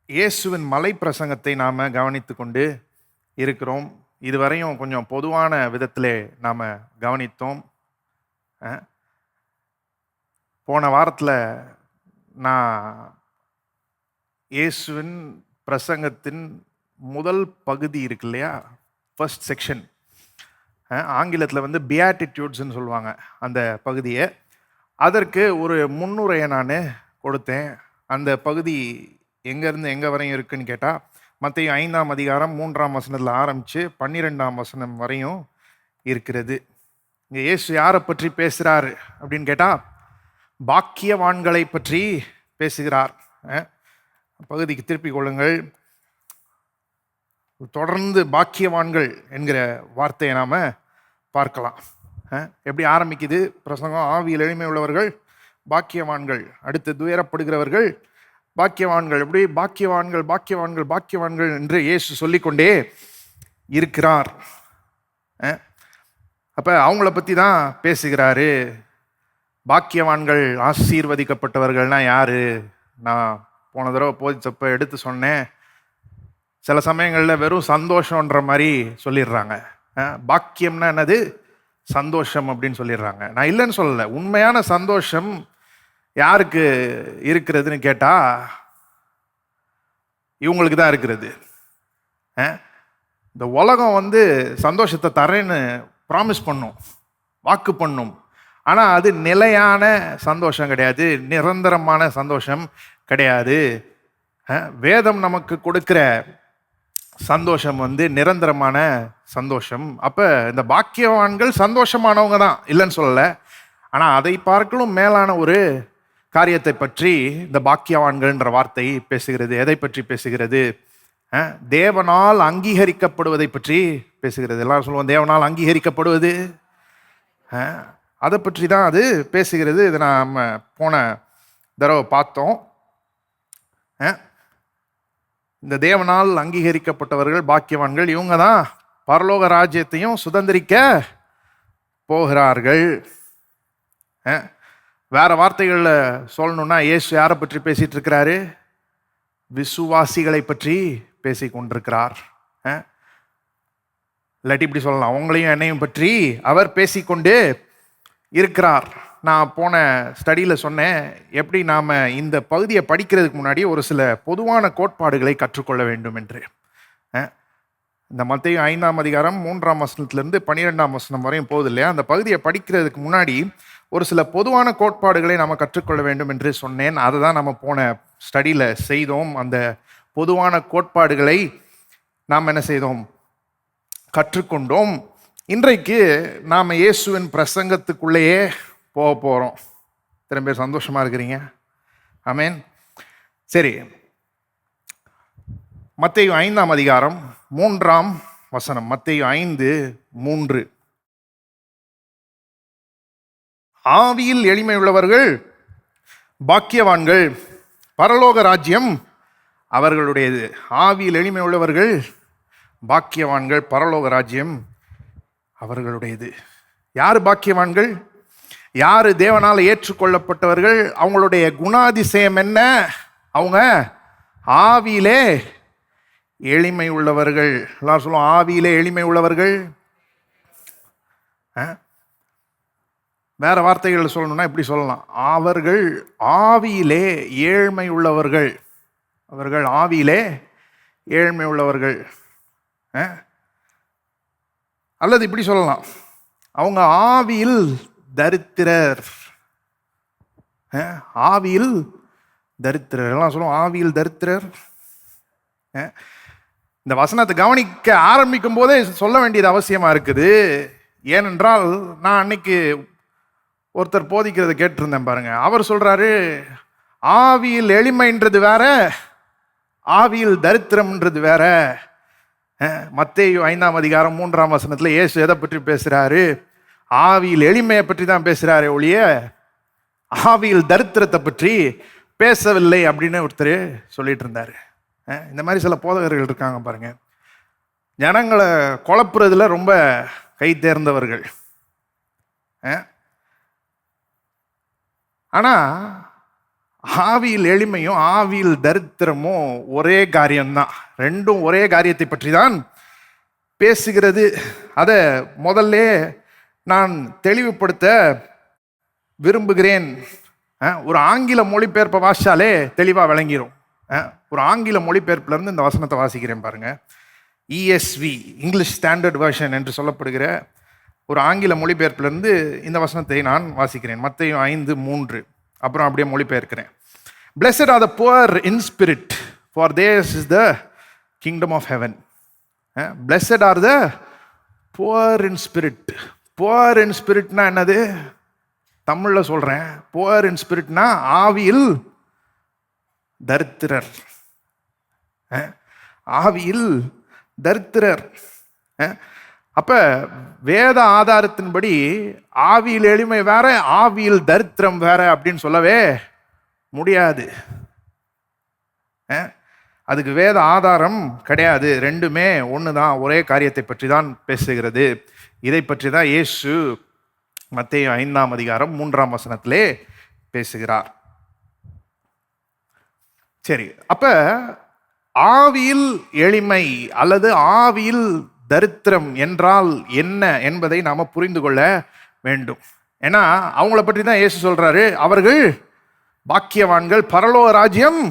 இயேசுவின் மலை பிரசங்கத்தை நாம் கவனித்து கொண்டு இருக்கிறோம். இதுவரையும் கொஞ்சம் பொதுவான விதத்திலே நாம் கவனித்தோம். போன வாரத்தில் நான் இயேசுவின் பிரசங்கத்தின் முதல் பகுதி இருக்கு இல்லையா, ஃபர்ஸ்ட் செக்ஷன், ஆங்கிலத்தில் வந்து பியாட்டிடியூட்ஸ்ன்னு சொல்லுவாங்க அந்த பகுதியை. அதற்கு ஒரு முன்னுரையை நான் கொடுத்தேன். அந்த பகுதி எங்கேருந்து எங்கே வரையும் இருக்குன்னு கேட்டால், மத்தேயு 5ஆம் அதிகாரம் 3ஆம் வசனத்தில் ஆரம்பித்து 12ஆம் வசனம் வரையும் இருக்கிறது. இங்கே இயேசு யாரை பற்றி பேசுகிறார் அப்படின்னு கேட்டால், பாக்கியவான்களை பற்றி பேசுகிறார். பகுதிக்கு திருப்பிக் கொள்ளுங்கள். தொடர்ந்து பாக்கியவான்கள் என்கிற வார்த்தையை நாம் பார்க்கலாம். எப்படி ஆரம்பிக்குது பிரசங்கம்? ஆவியில் எளிமை உள்ளவர்கள் பாக்கியவான்கள், அடுத்து துயரப்படுகிறவர்கள் பாக்கியவான்கள். எப்படி பாக்கியவான்கள் பாக்கியவான்கள் பாக்கியவான்கள் என்று இயேசு சொல்லிக்கொண்டே இருக்கிறார். அப்போ அவங்கள பற்றி தான் பேசுகிறாரு. பாக்கியவான்கள் ஆசீர்வதிக்கப்பட்டவர்கள்னா யாரு? நான் போன தடவை போதிச்சப்ப எடுத்து சொன்னேன். சில சமயங்களில் வெறும் சந்தோஷன்ற மாதிரி சொல்லிடுறாங்க. பாக்கியம்னா என்னது? சந்தோஷம் அப்படின்னு சொல்லிடுறாங்க. நான் இல்லைன்னு சொல்லலை. உண்மையான சந்தோஷம் யாருக்கு இருக்கிறதுன்னு கேட்டால், இவங்களுக்கு தான் இருக்கிறது. இந்த உலகம் வந்து சந்தோஷத்தை தரேன்னு ப்ராமிஸ் பண்ணும், வாக்கு பண்ணும். ஆனால் அது நிலையான சந்தோஷம் கிடையாது, நிரந்தரமான சந்தோஷம் கிடையாது. வேதம் நமக்கு கொடுக்கிற சந்தோஷம் வந்து நிரந்தரமான சந்தோஷம். அப்போ இந்த பாக்கியவான்கள் சந்தோஷமானவங்க தான், இல்லைன்னு சொல்லலை. ஆனால் அதை பார்க்கலும் மேலான ஒரு காரியத்தை பற்றி இந்த பாக்கியவான்கள்ன்ற வார்த்தை பேசுகிறது. எதை பற்றி பேசுகிறது? தேவனால் அங்கீகரிக்கப்படுவதை பற்றி பேசுகிறது. எல்லாரும் சொல்லுவோம் தேவனால் அங்கீகரிக்கப்படுவது, அதை பற்றி தான் அது பேசுகிறது. இதை நாம் போன தடவை பார்த்தோம். இந்த தேவனால் அங்கீகரிக்கப்பட்டவர்கள் பாக்கியவான்கள், இவங்க தான் பரலோக ராஜ்யத்தையும் சுதந்திரிக்க போகிறார்கள். வேற வார்த்தைகளில் சொல்லணும்னா, இயேசு யாரை பற்றி பேசிட்டு இருக்கிறாரு? விசுவாசிகளை பற்றி பேசி கொண்டிருக்கிறார். இல்லாட்டி இப்படி சொல்லலாம், அவங்களையும் என்னையும் பற்றி அவர் பேசிக்கொண்டு இருக்கிறார். நான் போன ஸ்டடியில் சொன்னேன், எப்படி நாம் இந்த பகுதியை படிக்கிறதுக்கு முன்னாடி ஒரு சில பொதுவான கோட்பாடுகளை கற்றுக்கொள்ள வேண்டும் என்று. இந்த மத்தேயு 5ஆம் அதிகாரம் 3ஆம் வசனத்திலிருந்து 12ஆம் வசனம் வரையும் போகுது இல்லையா, அந்த பகுதியை படிக்கிறதுக்கு முன்னாடி ஒரு சில பொதுவான கோட்பாடுகளை நாம் கற்றுக்கொள்ள வேண்டும் என்று சொன்னேன். அதை தான் நம்ம போன ஸ்டடியில் செய்தோம். அந்த பொதுவான கோட்பாடுகளை நாம் என்ன செய்தோம்? கற்றுக்கொண்டோம். இன்றைக்கு நாம் இயேசுவின் பிரசங்கத்துக்குள்ளேயே போக போகிறோம். திரும்ப பேர் சந்தோஷமாக இருக்கிறீங்க? ஆமேன். சரி, மத்தேயு 5ஆம் அதிகாரம் 3ஆம் வசனம். மத்தேயு 5:3. ஆவியில் எளிமை உள்ளவர்கள் பாக்கியவான்கள், பரலோக ராஜ்யம் அவர்களுடையது. ஆவியில் எளிமை உள்ளவர்கள் பாக்கியவான்கள், பரலோக ராஜ்யம் அவர்களுடையது. யார் பாக்கியவான்கள்? யார் தேவனால் ஏற்றுக்கொள்ளப்பட்டவர்கள்? அவங்களுடைய குணாதிசயம் என்ன? அவங்க ஆவியிலே எளிமை உள்ளவர்கள். எல்லாரும் சொல்லுவோம் ஆவியிலே எளிமை உள்ளவர்கள். வேற வார்த்தைகள் சொல்லணும்னா இப்படி சொல்லலாம், அவர்கள் ஆவியிலே ஏழ்மை உள்ளவர்கள். அவர்கள் ஆவியிலே ஏழ்மை உள்ளவர்கள். அல்லது இப்படி சொல்லலாம், அவங்க ஆவியில் தரித்திரர். ஆவியில் தரித்திரர். எல்லாம் சொல்லுவோம் ஆவியில் தரித்திரர். இந்த வசனத்தை கவனிக்க ஆரம்பிக்கும் போதே சொல்ல வேண்டியது அவசியமா இருக்குது. ஏனென்றால் நான் அன்னைக்கு ஒருத்தர் போதிக்கிறத கேட்டிருந்தேன் பாருங்க. அவர் சொல்றாரு, ஆவியில் எளிமைன்றது வேற, ஆவியில் தரித்திரம்ன்றது வேற. மத்தேயு 5ஆம் அதிகாரம் 3ஆம் வசனத்துல இயேசு எதை பற்றி பேசுறாரு? ஆவியில் எளிமையை பற்றி தான் பேசுறாரு ஒழிய ஆவியில் தரித்திரத்தை பற்றி பேசவில்லை அப்படின்னு ஒருத்தர் சொல்லிட்டு இருந்தாரு. இந்த மாதிரி சில போதகர்கள் இருக்காங்க பாருங்க, ஜனங்களை குழப்புறதுல ரொம்ப கை தேர்ந்தவர்கள். ஆனால் ஆவியில் எளிமையும் ஆவியில் தரித்திரமும் ஒரே காரியம்தான். ரெண்டும் ஒரே காரியத்தை பற்றி தான் பேசுகிறது. அதை முதல்ல நான் தெளிவுபடுத்த விரும்புகிறேன். ஒரு ஆங்கில மொழிபெயர்ப்பை வாசிச்சாலே தெளிவாக விளங்கிடும். ஒரு ஆங்கில மொழிபெயர்ப்புலேருந்து இந்த வசனத்தை வாசிக்கிறேன் பாருங்க. இஎஸ்வி, இங்கிலீஷ் ஸ்டாண்டர்ட் வெர்ஷன் என்று சொல்லப்படுகிற ஒரு ஆங்கில மொழிபெயர்ப்பிலிருந்து இந்த வசனத்தை நான் வாசிக்கிறேன். மத்தேயு 5:3. அப்புறம் அப்படியே மொழிபெயர்க்கிறேன். Blessed are the poor in spirit, for theirs is the kingdom of heaven. Blessed are the poor in spirit. Poor in spiritனா என்னது? தமிழ்ல சொல்றேன். poor in spiritனா ஆவியில் தரித்திரர். ஆவியில் தரித்திரர். அப்ப வேத ஆதாரத்தின்படி ஆவியில் எளிமை வேற, ஆவியில் தரித்திரம் வேற அப்படின்னு சொல்லவே முடியாது. அதுக்கு வேத ஆதாரம் கிடையாது. ரெண்டுமே ஒண்ணுதான், ஒரே காரியத்தை பற்றி தான் பேசுகிறது. இதை பற்றி தான் இயேசு மத்தேயு 5:3 பேசுகிறார். சரி, அப்ப ஆவியில் எளிமை அல்லது ஆவியில் தரித்திரம் என்றால் என்ன என்பதை நாம புரிந்து கொள்ள வேண்டும். ஏன்னா அவங்கள பற்றி தான் இயேசு சொல்றாரு, அவர்கள் பாக்கியவான்கள், பரலோக ராஜ்யம்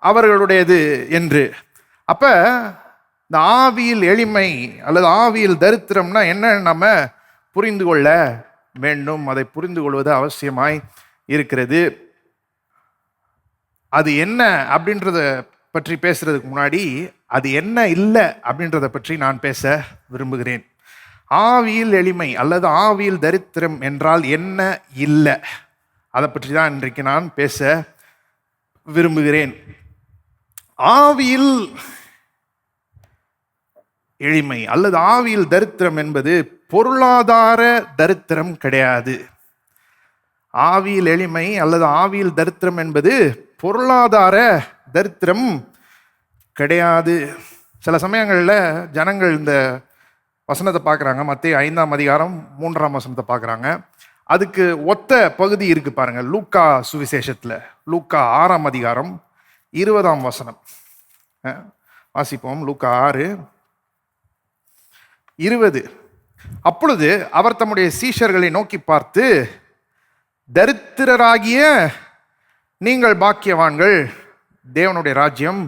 அவர்களுடையது என்று. அப்ப இந்த ஆவியில் எளிமை அல்லது ஆவியில் தரித்திரம்னா என்ன நம்ம புரிந்து கொள்ள வேண்டும். அதை புரிந்து கொள்வது அவசியமாய் இருக்கிறது. அது என்ன அப்படின்றத பற்றி பேசுறதுக்கு முன்னாடி அது என்ன இல்லை அப்படின்றத பற்றி நான் பேச விரும்புகிறேன். ஆவியில் எளிமை அல்லது ஆவியில் தரித்திரம் என்றால் என்ன இல்லை, அதை பற்றி தான் இன்றைக்கு நான் பேச விரும்புகிறேன். ஆவியில் எளிமை அல்லது ஆவியில் தரித்திரம் என்பது பொருளாதார தரித்திரம் கிடையாது. ஆவியில் எளிமை அல்லது ஆவியில் தரித்திரம் என்பது பொருளாதார தரித்திரம் கிடையாது. சில சமயங்களில் ஜனங்கள் இந்த வசனத்தை பார்க்குறாங்க, மத்தேயு 5:3 பார்க்குறாங்க. அதுக்கு ஒத்த பகுதி இருக்கு பாருங்க, லூக்கா சுவிசேஷத்தில். லூக்கா 6:20 வாசிப்போம். லூக்கா 6:20. அப்பொழுது அவர் தம்முடைய சீஷர்களை நோக்கி பார்த்து, தரித்திரராகிய நீங்கள் பாக்கியவான்கள், தேவனுடைய ராஜ்யம்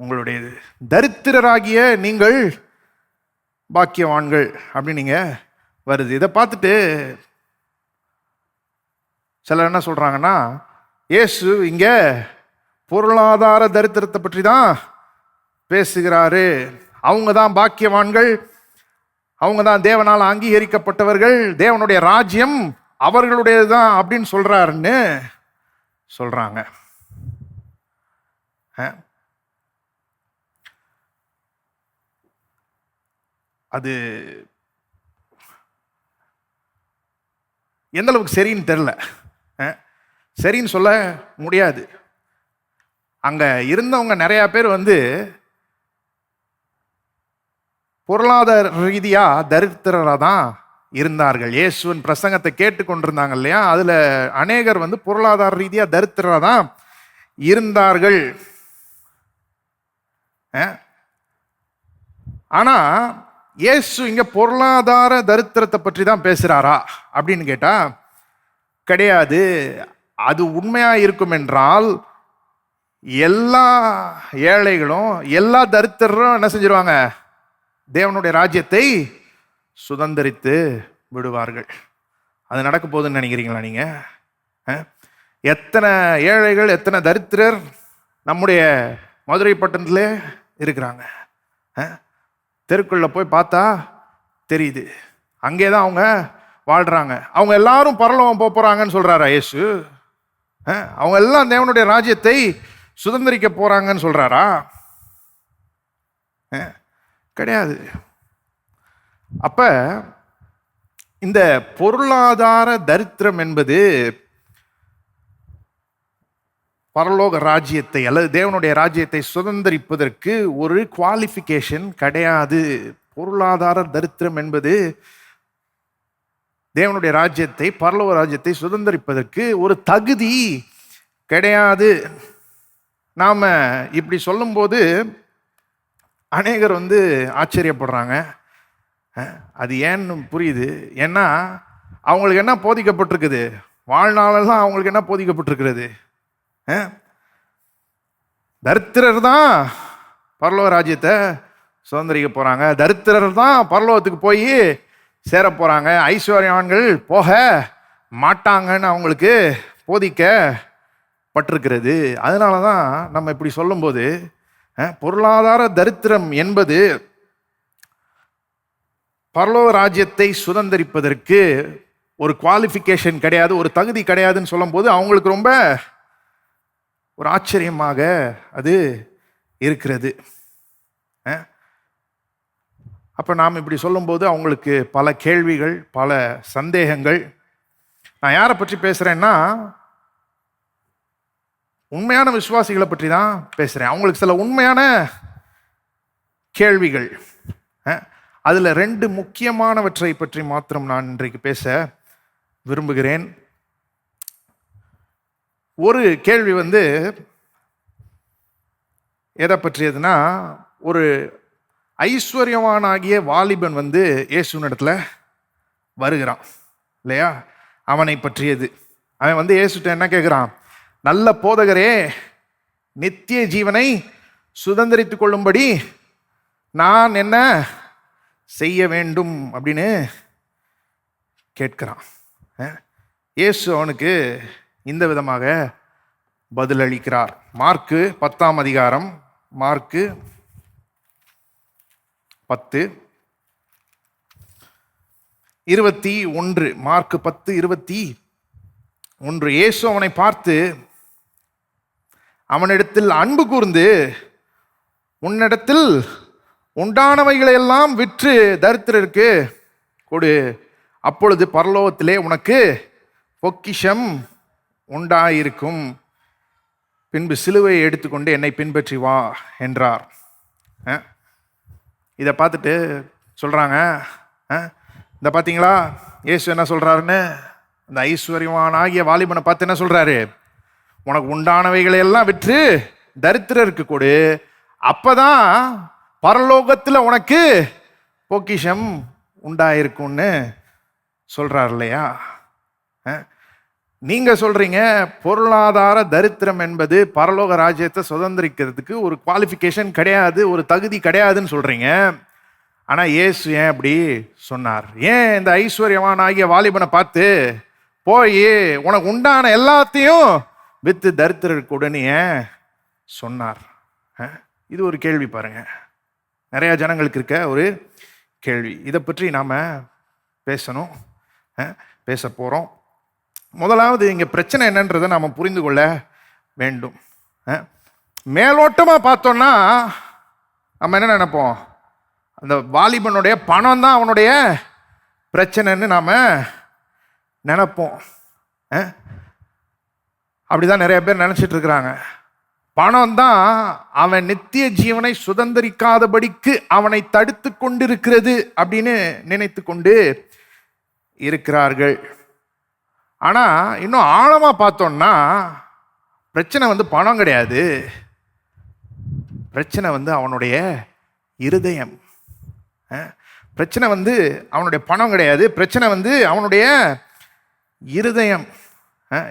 உங்களுடையது. தரித்திரராகிய நீங்கள் பாக்கியவான்கள் அப்படின்னு நீங்க வருது. இதை பார்த்துட்டு சிலர் என்ன சொல்றாங்கன்னா, இயேசு இங்க பொருளாதார தரித்திரத்தை பற்றி தான் பேசுகிறாரு. அவங்க தான் பாக்கியவான்கள், அவங்க தான் தேவனால் அங்கீகரிக்கப்பட்டவர்கள், தேவனுடைய ராஜ்யம் அவர்களுடையது தான் அப்படின்னு சொல்றாருன்னு சொல்றாங்க. அது எந்த அளவுக்கு சரின்னு தெரியல. சரின்னு சொல்ல முடியாது. அங்க இருந்தவங்க நிறைய பேர் பொருளாதார ரீதியா தரித்திரராக தான் இருந்தார்கள். இயேசுவின் பிரசங்கத்தை கேட்டுக்கொண்டிருந்தாங்க இல்லையா, அதுல அநேகர் பொருளாதார ரீதியா தரித்திரராக தான் இருந்தார்கள். ஆனா இயேசு இங்க பொருளாதார தரித்திரத்தை பற்றி தான் பேசுறாரா அப்படின்னு கேட்டா கிடையாது. அது உண்மையா இருக்கும் என்றால் எல்லா ஏழைகளும் எல்லா தரித்திரரும் என்ன செஞ்சிருவாங்க, தேவனுடைய ராஜ்யத்தை சுதந்திரித்து விடுவார்கள். அது நடக்க போகுதுன்னு நினைக்கிறீங்களா நீங்க? எத்தனை ஏழைகள், எத்தனை தரித்திரர் நம்முடைய மதுரை பட்டணத்திலே இருக்கிறாங்க. தெருக்குள்ள போய் பார்த்தா தெரியுது, அங்கே தான் அவங்க வாழ்றாங்க. அவங்க எல்லாரும் பரலோகம் போறாங்கன்னு சொல்றாரா இயேசு? அவங்க எல்லாம் தேவனுடைய ராஜ்யத்தை சுதந்திரிக்க போறாங்கன்னு சொல்றாரா? கிடையாது. அப்ப இந்த பொருளாதார தரித்திரம் என்பது பரலோக ராஜ்யத்தை அல்லது தேவனுடைய ராஜ்யத்தை சுதந்திரிப்பதற்கு ஒரு குவாலிஃபிகேஷன் கிடையாது. பொருளாதார தரித்திரம் என்பது தேவனுடைய ராஜ்யத்தை, பரலோக ராஜ்யத்தை சுதந்திரிப்பதற்கு ஒரு தகுதி கிடையாது. நாம் இப்படி சொல்லும்போது அநேகர் ஆச்சரியப்படுறாங்க. அது ஏன்னு புரியுது. ஏன்னா அவங்களுக்கு என்ன போதிக்கப்பட்டிருக்குது? வாழ்நாளெல்லாம் அவங்களுக்கு என்ன போதிக்கப்பட்டிருக்கிறது? தரித்திரர் தான் பரலோக ராஜ்யத்தை சுதந்திரிக்க போகிறாங்க, தரித்திரர் தான் பரலோகத்துக்கு போய் சேர போகிறாங்க, ஐஸ்வர்யவான்கள் போக மாட்டாங்கன்னு அவங்களுக்கு போதிக்கப்பட்டிருக்கிறது. அதனால தான் நம்ம இப்படி சொல்லும்போது பொருளாதார தரித்திரம் என்பது பரலோக ராஜ்யத்தை சுதந்திரிப்பதற்கு ஒரு குவாலிஃபிகேஷன் கிடையாது, ஒரு தகுதி கிடையாதுன்னு சொல்லும்போது அவங்களுக்கு ரொம்ப ஒரு ஆச்சரியமாக அது இருக்கிறது. அப்போ நாம் இப்படி சொல்லும்போது அவங்களுக்கு பல கேள்விகள், பல சந்தேகங்கள். நான் யாரை பற்றி பேசுகிறேன்னா உண்மையான விசுவாசிகளை பற்றி தான் பேசுகிறேன். அவங்களுக்கு சில உண்மையான கேள்விகள். அதில் 2 முக்கியமானவற்றை பற்றி மாத்திரம் நான் இன்றைக்கு பேச விரும்புகிறேன். ஒரு கேள்வி எதை பற்றியதுன்னா, ஒரு ஐஸ்வர்யவானாகிய வாலிபன் இயேசுவினிடத்துல வருகிறான் இல்லையா? அவனை பற்றியது. அவன் இயேசுட்ட என்ன கேட்குறான்? நல்ல போதகரே, நித்திய ஜீவனை சுதந்திரித்து கொள்ளும்படி நான் என்ன செய்ய வேண்டும் அப்படின்னு கேட்கிறான். இயேசு அவனுக்கு இந்த விதமாக பதிலளிக்கிறார். மார்க்கு 10ஆம் அதிகாரம், மார்க்கு 10:21. மார்க்கு 10:21. இயேசு அவனை பார்த்து அவனிடத்தில் அன்பு கூர்ந்து, உன்னிடத்தில் உண்டானவைகளை எல்லாம் விற்று தரித்திரருக்கு கொடு, அப்பொழுது பரலோகத்திலே உனக்கு பொக்கிஷம் உண்டாயிருக்கும், பின்பு சிலுவையை எடுத்துக்கொண்டு என்னை பின்பற்றி வா என்றார். இதை பார்த்துட்டு சொல்கிறாங்க, இந்த பார்த்தீங்களா இயேசு என்ன சொல்கிறாருன்னு? அந்த ஐஸ்வர்யவானாகிய வாலிபனை பார்த்து என்ன சொல்கிறாரு? உனக்கு உண்டானவைகளை எல்லாம் விற்று தரித்திரருக்கு கொடு, அப்பதான் பரலோகத்தில் உனக்கு பொக்கிஷம் உண்டாயிருக்கும்னு சொல்றார் இல்லையா? நீங்க சொல்றீங்க பொருளாதார தரித்திரம் என்பது பரலோக ராஜ்யத்தை சுதந்திரிக்கிறதுக்கு ஒரு குவாலிஃபிகேஷன் கிடையாது, ஒரு தகுதி கிடையாதுன்னு சொல்றீங்க. ஆனா இயேசு ஏன் அப்படி சொன்னார்? ஏன் இந்த ஐஸ்வர்யவானாகிய வாலிபனை பார்த்து போய் உனக்கு உண்டான எல்லாத்தையும் வித்து தரித்திரருக்கு உடனே ஏன் சொன்னார்? இது ஒரு கேள்வி பாருங்க, நிறைய ஜனங்களுக்கு இருக்க ஒரு கேள்வி. இதை பற்றி நாம் பேசணும், பேச போகிறோம். முதலாவது இங்கே பிரச்சனை என்னன்றதை நாம் புரிந்து கொள்ள வேண்டும். மேலோட்டமாக பார்த்தோன்னா நம்ம என்ன நினைப்போம்? அந்த வாலிபனுடைய பணம் தான் அவனுடைய பிரச்சனைன்னு நாம் நினைப்போம். அப்படிதான் நிறைய பேர் நினச்சிட்டு இருக்கிறாங்க. பணம் தான் அவன் நித்திய ஜீவனை சுதந்திரிக்காதபடிக்கு அவனை தடுத்து கொண்டிருக்கிறது அப்படின்னு நினைத்து கொண்டு இருக்கிறார்கள். ஆனா இன்னும் ஆழமா பார்த்தோம்னா பிரச்சனை பணம் கிடையாது, பிரச்சனை அவனுடைய இருதயம். பிரச்சனை அவனுடைய பணம் கிடையாது, பிரச்சனை அவனுடைய இருதயம்.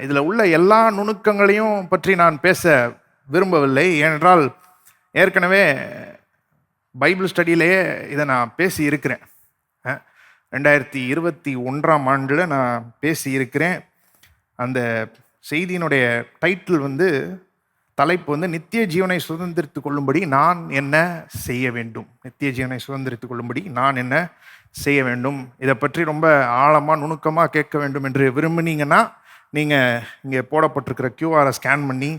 இதில் உள்ள எல்லா நுணுக்கங்களையும் பற்றி நான் பேச விரும்பவில்லை, ஏனென்றால் ஏற்கனவே பைபிள் ஸ்டடியிலேயே இதை நான் பேசி இருக்கிறேன். 2021ஆம் ஆண்டில் நான் பேசி இருக்கிறேன். அந்த செய்தியினுடைய டைட்டில் தலைப்பு நித்திய ஜீவனை சுதந்திரித்து கொள்ளும்படி நான் என்ன செய்ய வேண்டும். நித்திய ஜீவனை சுதந்திரித்து கொள்ளும்படி நான் என்ன செய்ய வேண்டும். இதை பற்றி ரொம்ப ஆழமாக நுணுக்கமாக கேட்க வேண்டும் என்று விரும்பினீங்கன்னா நீங்கள் இங்கே போடப்பட்டிருக்கிற QR ஸ்கேன் பண்ணி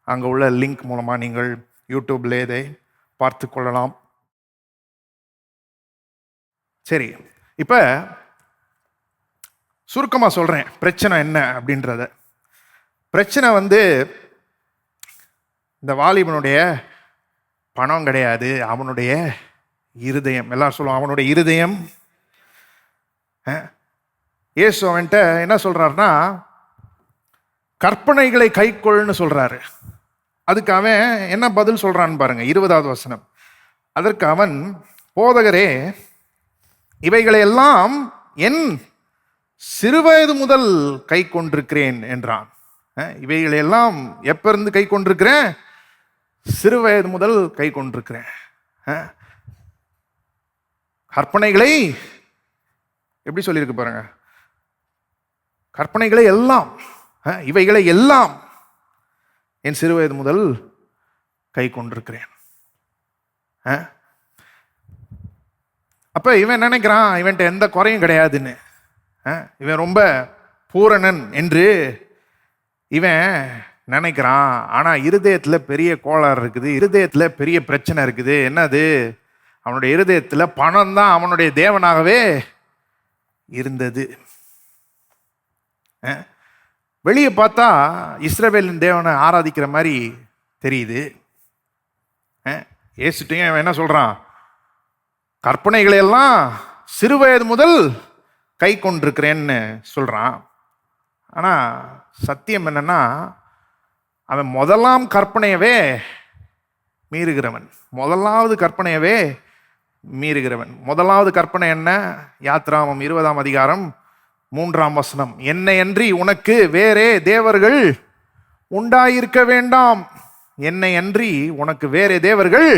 அங்கே உள்ள லிங்க் மூலமாக நீங்கள் யூடியூப்ல இதை பார்த்து கொள்ளலாம். சரி, இப்போ சுருக்கமாக சொல்கிறேன் பிரச்சனை என்ன அப்படின்றத. பிரச்சனை இந்த வாலிபனுடைய பணம் கிடையாது, அவனுடைய இருதயம். எல்லாரும் சொல்லுவோம் அவனுடைய இருதயம். இயேசு அவன்கிட்ட என்ன சொல்கிறாருன்னா, கற்பனைகளை கைக்கொள்னு சொல்றாரு. அதுக்கு அவன் என்ன பதில் சொல்றான்னு பாருங்க, 20வது வசனம். அதற்கு அவன், போதகரே, இவைகளை எல்லாம் என் சிறுவயது முதல் கை கொண்டிருக்கிறேன் என்றான். இவைகளை எல்லாம் எப்ப இருந்து கை கொண்டிருக்கிறேன்? சிறுவயது முதல் கை கொண்டிருக்கிறேன். கற்பனைகளை எப்படி சொல்லியிருக்கு பாருங்க, கற்பனைகளை எல்லாம், இவைகளை எல்லாம் என் சிறுவயது முதல் கை கொண்டிருக்கிறேன். அப்ப இவன் நினைக்கிறான் இவன்ட்ட எந்த குறையும் கிடையாதுன்னு, இவன் ரொம்ப பூரணன் என்று இவன் நினைக்கிறான். ஆனா இருதயத்துல பெரிய கோளாறு இருக்குது, இருதயத்துல பெரிய பிரச்சனை இருக்குது. என்னது? அவனுடைய இருதயத்துல பணம் தான் அவனுடைய தேவனாகவே இருந்தது. வெளியே பார்த்தா இஸ்ரவேலின் தேவனை ஆராதிக்கிற மாதிரி தெரியுது. ஏசுட்டையும் அவன் என்ன சொல்றான்? கற்பனைகளை எல்லாம் சிறுவயது முதல் கை கொண்டிருக்கிறேன்னு சொல்றான். ஆனா சத்தியம் என்னன்னா, அவன் முதலாம் கற்பனையவே மீறுகிறவன். முதலாவது கற்பனையவே மீறுகிறவன். முதலாவது கற்பனை என்ன? யாத்ராமம் 20ஆம் அதிகாரம் 3ஆம் வசனம். என்னை அன்றி உனக்கு வேறே தேவர்கள் உண்டாயிருக்க வேண்டாம். என்னை அன்றி உனக்கு வேறே தேவர்கள்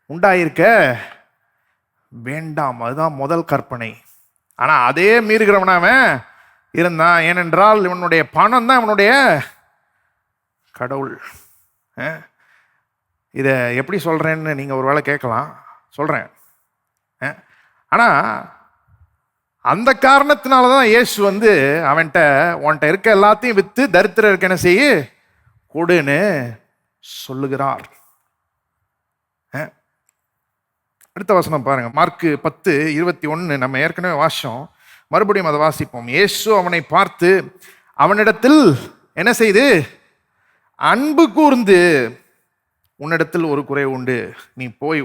உண்டாயிருக்க வேண்டாம். அதுதான் முதல் கற்பனை. ஆனா அதே மீறுகிறவனாவ இருந்தான். ஏனென்றால் இவனுடைய பணம் தான் இவனுடைய கடவுள். இதை எப்படி சொல்றேன்னு நீங்க ஒரு வேளை கேட்கலாம். சொல்றேன். ஆனா அந்த காரணத்தினாலதான் இயேசு அவன்கிட்ட, உன்கிட்ட இருக்க எல்லாத்தையும் வித்து தரித்திரருக்கு என்ன செய்ய கொடுன்னு சொல்லுகிறார். அடுத்த வசனம் பாருங்க, மார்க்கு 10:21. நம்ம ஏற்கனவே வாசிச்சோம், மறுபடியும் அதை வாசிப்போம். இயேசு அவனை பார்த்து அவனிடத்தில் என்ன செய்து அன்பு கூர்ந்து, உன்னிடத்தில் ஒரு குறை உண்டு, நீ போய்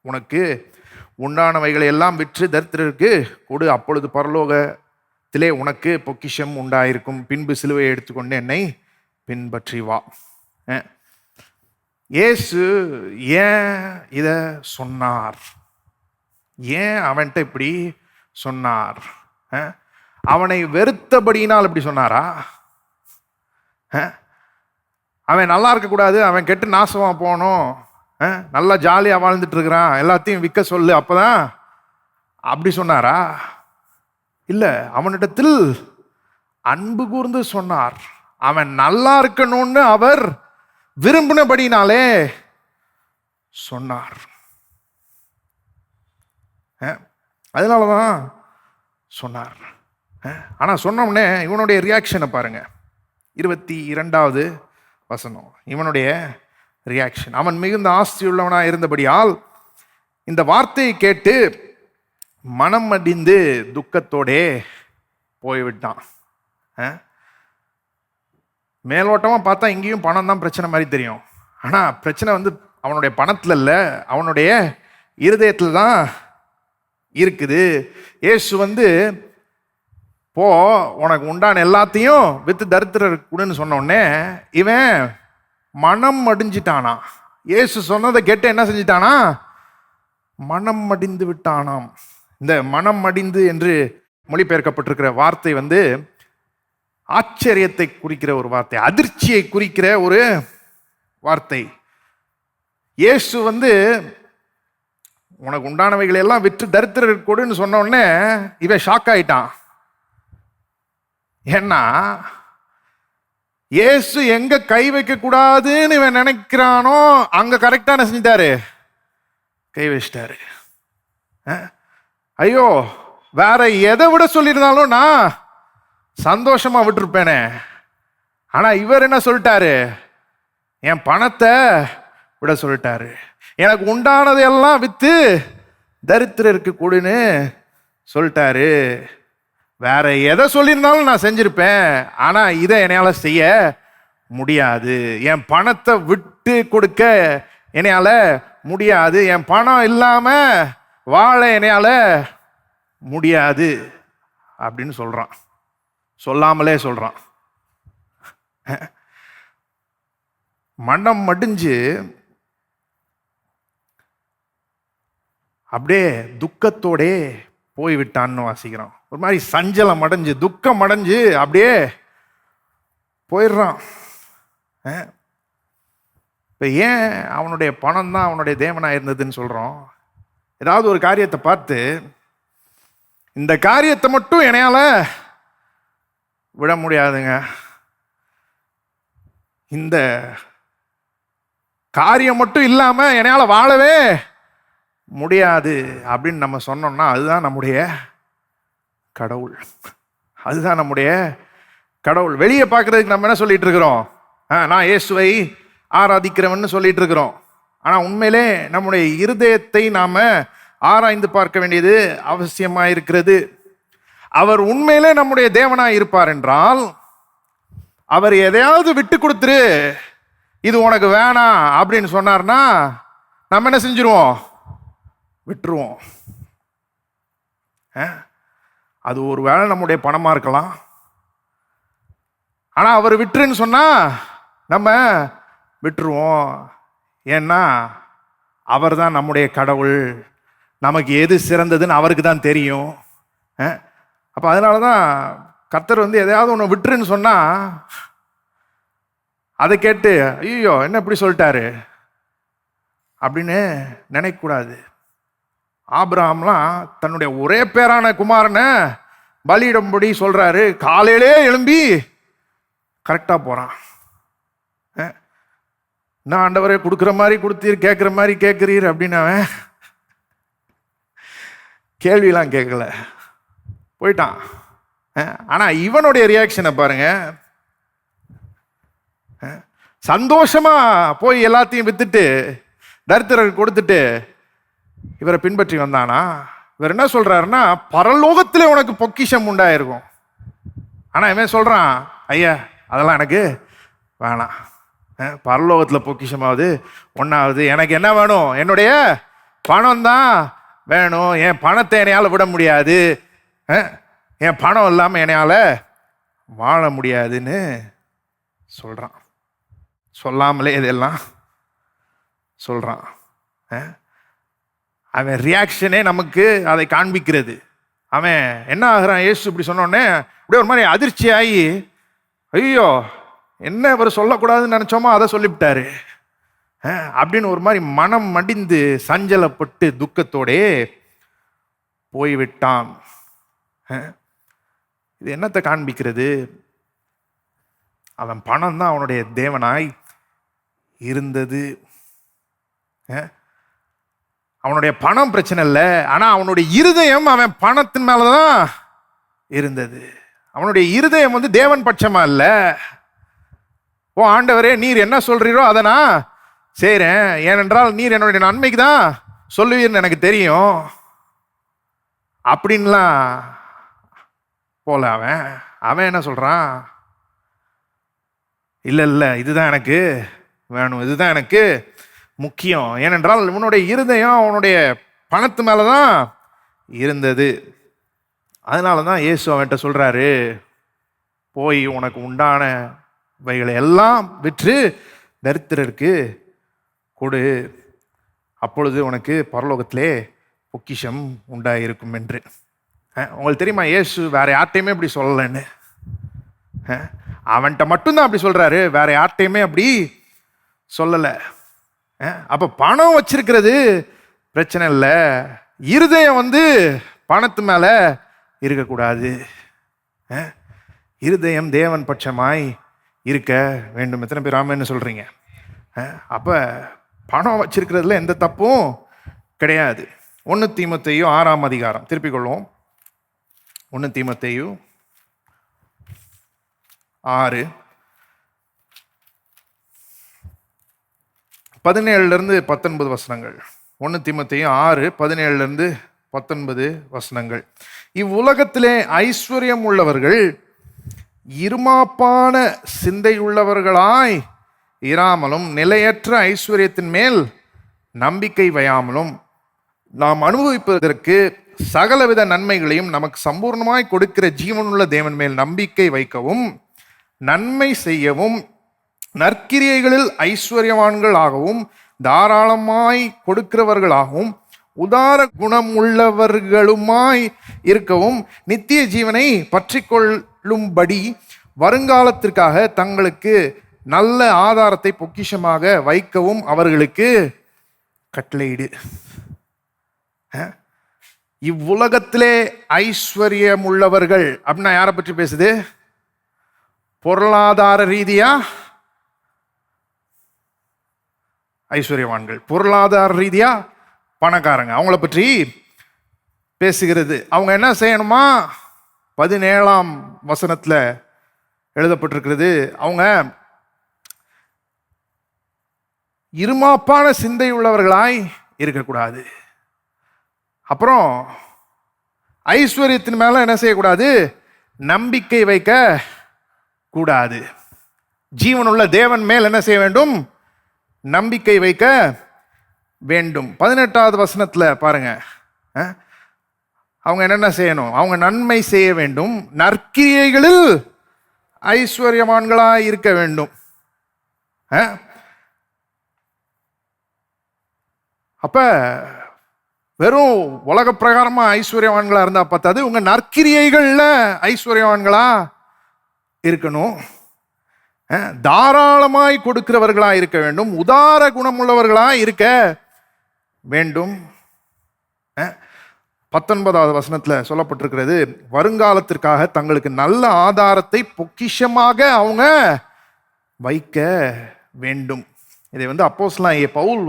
உனக்கு உண்டானவைகளை எல்லாம் விற்று தரித்திரருக்கு கொடு, அப்பொழுது பரலோகத்திலே உனக்கு பொக்கிஷம் உண்டாயிருக்கும், பின்பு சிலுவையை எடுத்துக்கொண்டு என்னை பின்பற்றி வா. இயேசு ஏன் இத சொன்னார்? ஏன் அவன்கிட்ட இப்படி சொன்னார்? அவனை வெறுத்தபடியினால் இப்படி சொன்னாரா? அவன் நல்லா இருக்கக்கூடாது, அவன் கெட்டு நாசமா போகணும், நல்லா ஜாலியாக வாழ்ந்துட்டு இருக்கிறான், எல்லாத்தையும் விற்க சொல்லு, அப்பதான் அப்படி சொன்னாரா? இல்லை, அவனிடத்தில் அன்பு கூர்ந்து சொன்னார். அவன் நல்லா இருக்கணும்னு அவர் விரும்பினபடினாலே சொன்னார். அதனாலதான் சொன்னார். ஆனா சொன்னோம்னே இவனுடைய ரியாக்ஷனை பாருங்க, 22வது வசனம். இவனுடைய ரியாக்ஷன், அவன் மிகுந்த ஆஸ்தியுள்ளவனா இருந்தபடியால் இந்த வார்த்தையை கேட்டு மனம் அடிந்து துக்கத்தோடே போய்விட்டான். மேலோட்டமா பார்த்தா இங்கேயும் பணம் தான் பிரச்சனை மாதிரி தெரியும். ஆனா பிரச்சனை அவனுடைய பணத்துல இல்ல, அவனுடைய இருதயத்துல தான் இருக்குது. இயேசு போ, உனக்கு உண்டான எல்லாத்தையும் வித்து தரித்திரர் கூடன்னு சொன்ன உடனே இவன் மனம் மடிஞ்சிட்டானா. இயேசு சொன்னதை கேட்டு என்ன செஞ்சிட்டானா? மனம் மடிந்து விட்டானாம். இந்த மனம் மடிந்து என்று மொழிபெயர்க்கப்பட்டிருக்கிற வார்த்தை ஆச்சரியத்தை குறிக்கிற ஒரு வார்த்தை, அதிர்ச்சியை குறிக்கிற ஒரு வார்த்தை. இயேசு உனக்கு உண்டானவைகளை எல்லாம் விற்று தரித்திரர் கொடுன்னு சொன்ன உடனே இவன் ஷாக் ஆயிட்டான். ஏன்னா இயேசு எங்க கை வைக்க கூடாதுன்னு இவன் நினைக்கிறானோ அங்க கரெக்டா என்ன செஞ்சிட்டாரு? கை வச்சிட்டாரு. ஐயோ, வேற எதை விட சொல்லியிருந்தாலும் நான் சந்தோஷமா விட்டுருப்பேனே. ஆனா இவர் என்ன சொல்லிட்டாரு? என் பணத்தை விட சொல்லிட்டாரு. எனக்கு உண்டானதையெல்லாம் வித்து தரித்திரருக்கு கொடுன்னு சொல்லிட்டாரு. வேற எதை சொல்லியிருந்தாலும் நான் செஞ்சிருப்பேன், ஆனா இதை என்னால செய்ய முடியாது. என் பணத்தை விட்டு கொடுக்க என்னால முடியாது, என் பணம் இல்லாம வாழ என்னால முடியாது அப்படின்னு சொல்றான். சொல்லாமலே சொல்றான். மனம் மடிஞ்சு அப்படியே துக்கத்தோடே போய்விட்டான்னு வாசிக்கிறோம். ஒரு மாதிரி சஞ்சலம் அடைஞ்சு துக்கம் அடைஞ்சு அப்படியே போயிடுறான். இப்போ ஏன் அவனுடைய பணம் தான் அவனுடைய தேவனாக இருந்ததுன்னு சொல்கிறோம்? ஏதாவது ஒரு காரியத்தை பார்த்து இந்த காரியத்தை மட்டும் என்னையால விட முடியாதுங்க, இந்த காரியம் மட்டும் இல்லாமல் என்னையால வாழவே முடியாது அப்படின்னு நம்ம சொன்னோம்னா அதுதான் நம்முடைய கடவுள். அதுதான் நம்முடைய கடவுள். வெளியே பார்க்கறதுக்கு நம்ம என்ன சொல்லிட்டு இருக்கிறோம்? நான் இயேசுவை ஆராதிக்கிறவன்னு சொல்லிட்டு இருக்கிறோம். ஆனால் உண்மையிலே நம்முடைய இருதயத்தை நாம ஆராய்ந்து பார்க்க வேண்டியது அவசியமாக இருக்கிறது. அவர் உண்மையிலே நம்முடைய தேவனாக இருப்பார் என்றால் அவர் எதையாவது விட்டு கொடுத்துரு, இது உனக்கு வேணாம் அப்படின்னு சொன்னார்னா நம்ம என்ன செஞ்சிருவோம்? விட்டுருவோம். அது ஒரு வேளை நம்முடைய பணமாக இருக்கலாம். ஆனால் அவர் விட்டுருன்னு சொன்னால் நம்ம விட்டுருவோம். ஏன்னா அவர் தான் நம்முடைய கடவுள். நமக்கு எது சிறந்ததுன்னு அவருக்கு தான் தெரியும். அப்போ அதனால தான் கர்த்தர் எதையாவது ஒன்று விட்டுருன்னு சொன்னால் அதை கேட்டு ஐயோ என்ன இப்படி சொல்லிட்டாரு அப்படின்னு நினைக்கக்கூடாது. ஆபிரகாம்லாம் தன்னுடைய ஒரே பேரான குமாரனை பலியிடும்படி சொல்றாரு. காலையிலே எழும்பி கரெக்டாக போகிறான். நான் ஆண்டவரே கொடுக்குற மாதிரி கொடுத்தீர், கேட்குற மாதிரி கேட்குறீர் அப்படின்னு அவன் கேள்வியெல்லாம் கேட்கல, போயிட்டான். ஆனால் இவனுடைய ரியாக்ஷனை பாருங்க. சந்தோஷமா போய் எல்லாத்தையும் வித்துட்டு தரித்திரருக்கு கொடுத்துட்டு இவரை பின்பற்றி வந்தானா? இவர் என்ன சொல்றாருன்னா பரலோகத்திலே உனக்கு பொக்கிஷம் உண்டாயிருக்கும். ஆனால் இவன் சொல்றான் ஐயா அதெல்லாம் எனக்கு வேணாம், பரலோகத்தில் பொக்கிஷமாவது ஒன்றாவது எனக்கு என்ன வேணும்? என்னுடைய பணம் தான் வேணும். என் பணத்தை என்னையால் விட முடியாது, என் பணம் இல்லாமல் என்னையால் வாழ முடியாதுன்னு சொல்கிறான். சொல்லாமலே இதெல்லாம் சொல்கிறான். அவன் ரியாக்ஷனே நமக்கு அதை காண்பிக்கிறது. அவன் என்ன ஆகுறான்? இயேசு இப்படி சொன்னோடனே அப்படியே ஒரு மாதிரி அதிர்ச்சி ஆகி ஐயோ என்ன இவர் சொல்லக்கூடாதுன்னு நினச்சோமோ அதை சொல்லிவிட்டாரு அப்படின்னு ஒரு மாதிரி மனம் மடிந்து சஞ்சலப்பட்டு துக்கத்தோடே போய்விட்டான். இது என்னத்தை காண்பிக்கிறது? அவன் பணம் தான் அவனுடைய தேவனாய் இருந்தது. அவனுடைய பணம் பிரச்சனை இல்லை, ஆனால் அவனுடைய இருதயம் அவன் பணத்தின் மேலதான் இருந்தது. அவனுடைய இருதயம் தேவன் பட்சமா இல்லை. ஓ ஆண்டவரே நீர் என்ன சொல்றீரோ அதை நான் செய்கிறேன், ஏனென்றால் நீர் என்னுடைய நன்மைக்கு தான் சொல்லுவீர்னு எனக்கு தெரியும் அப்படின்லாம் போல அவன் என்ன சொல்றான்? இல்லை இல்லை இதுதான் எனக்கு வேணும், இதுதான் எனக்கு முக்கியம். ஏனென்றால் இவனுடைய இருதயம் அவனுடைய பணத்து மேலே தான் இருந்தது. அதனால தான் இயேசு அவன்கிட்ட சொல்கிறாரு, போய் உனக்கு உண்டானவைகளை எல்லாம் விற்று தரித்திரருக்கு கொடு, அப்பொழுது உனக்கு பரலோகத்திலே பொக்கிஷம் உண்டாயிருக்கும் என்று. உங்களுக்கு தெரியுமா இயேசு வேற யார்ட்டையுமே அப்படி சொல்லலைன்னு? அவன்கிட்ட மட்டும்தான் அப்படி சொல்கிறாரு, வேற யார்ட்டையுமே அப்படி சொல்லலை. அப்போ பணம் வச்சிருக்கிறது பிரச்சனை இல்லை, இருதயம் பணத்து மேலே இருக்கக்கூடாது. இருதயம் தேவன் பட்சமாய் இருக்க வேண்டும். எத்தனை பேர் ஆமென்னு சொல்கிறீங்க? அப்போ பணம் வச்சிருக்கிறதுல எந்த தப்பும் கிடையாது. 1 தீமோத்தேயு 6ஆம் அதிகாரம் திருப்பிக் கொள்வோம். 1 தீமோத்தேயு 6 17-19 வசனங்கள். 1 தீமோத்தேயு 6 17-19 வசனங்கள். இவ்வுலகத்திலே ஐஸ்வர்யம் உள்ளவர்கள் இருமாப்பான சிந்தையுள்ளவர்களாய் இராமலும் நிலையற்ற ஐஸ்வர்யத்தின் மேல் நம்பிக்கை வையாமலும் நாம் அனுபவிப்பதற்கு சகலவித நன்மைகளையும் நமக்கு சம்பூர்ணமாய் கொடுக்கிற ஜீவனுள்ள தேவன் மேல் நம்பிக்கை வைக்கவும் நன்மை செய்யவும் நற்கிரியைகளில் ஐஸ்வர்யவான்களாகவும் தாராளமாய் கொடுக்கிறவர்களாகவும் உதார குணமுள்ளவர்களுமாய் இருக்கவும் நித்திய ஜீவனை பற்றி கொள்ளும்படி வருங்காலத்திற்காக தங்களுக்கு நல்ல ஆதாரத்தை பொக்கிஷமாக வைக்கவும் அவர்களுக்கு கட்டளையிடு. இவ்வுலகத்திலே ஐஸ்வர்யம் உள்ளவர்கள் அப்படின்னா யாரை பற்றி பேசுது? பொருளாதார ரீதியா ஐஸ்வர்யவான்கள், பொருளாதார ரீதியா பணக்காரங்க, அவங்கள பற்றி பேசுகிறது. அவங்க என்ன செய்யணுமா? 17ஆம் வசனத்தில் எழுதப்பட்டிருக்கிறது, அவங்க இருமாப்பான சிந்தை உள்ளவர்களாய் இருக்கக்கூடாது. அப்புறம் ஐஸ்வர்யத்தின் மேல என்ன செய்யக்கூடாது? நம்பிக்கை வைக்க கூடாது. ஜீவனுள்ள தேவன் மேல் என்ன செய்ய வேண்டும்? நம்பிக்கை வைக்க வேண்டும். 18வது வசனத்துல பாருங்க, அவங்க என்னென்ன செய்யணும்? அவங்க நன்மை செய்ய வேண்டும், நற்கிரியைகளில் ஐஸ்வர்யவான்களாய் இருக்க வேண்டும். அப்ப வெறும் உலக பிரகாரமா ஐஸ்வர்யவான்களா இருந்தா பார்த்தாது, உங்க நற்கிரியைகள்ல ஐஸ்வர்யவான்களா இருக்கணும். தாராளமாய் கொடுக்கிறவர்களா இருக்க வேண்டும், உதார குணமுள்ளவர்களா இருக்க வேண்டும். 19வது வசனத்துல சொல்லப்பட்டிருக்கிறது, வருங்காலத்திற்காக தங்களுக்கு நல்ல ஆதாரத்தை பொக்கிஷமாக அவங்க வைக்க வேண்டும். இதை அப்போஸ்தலனாகிய பவுல்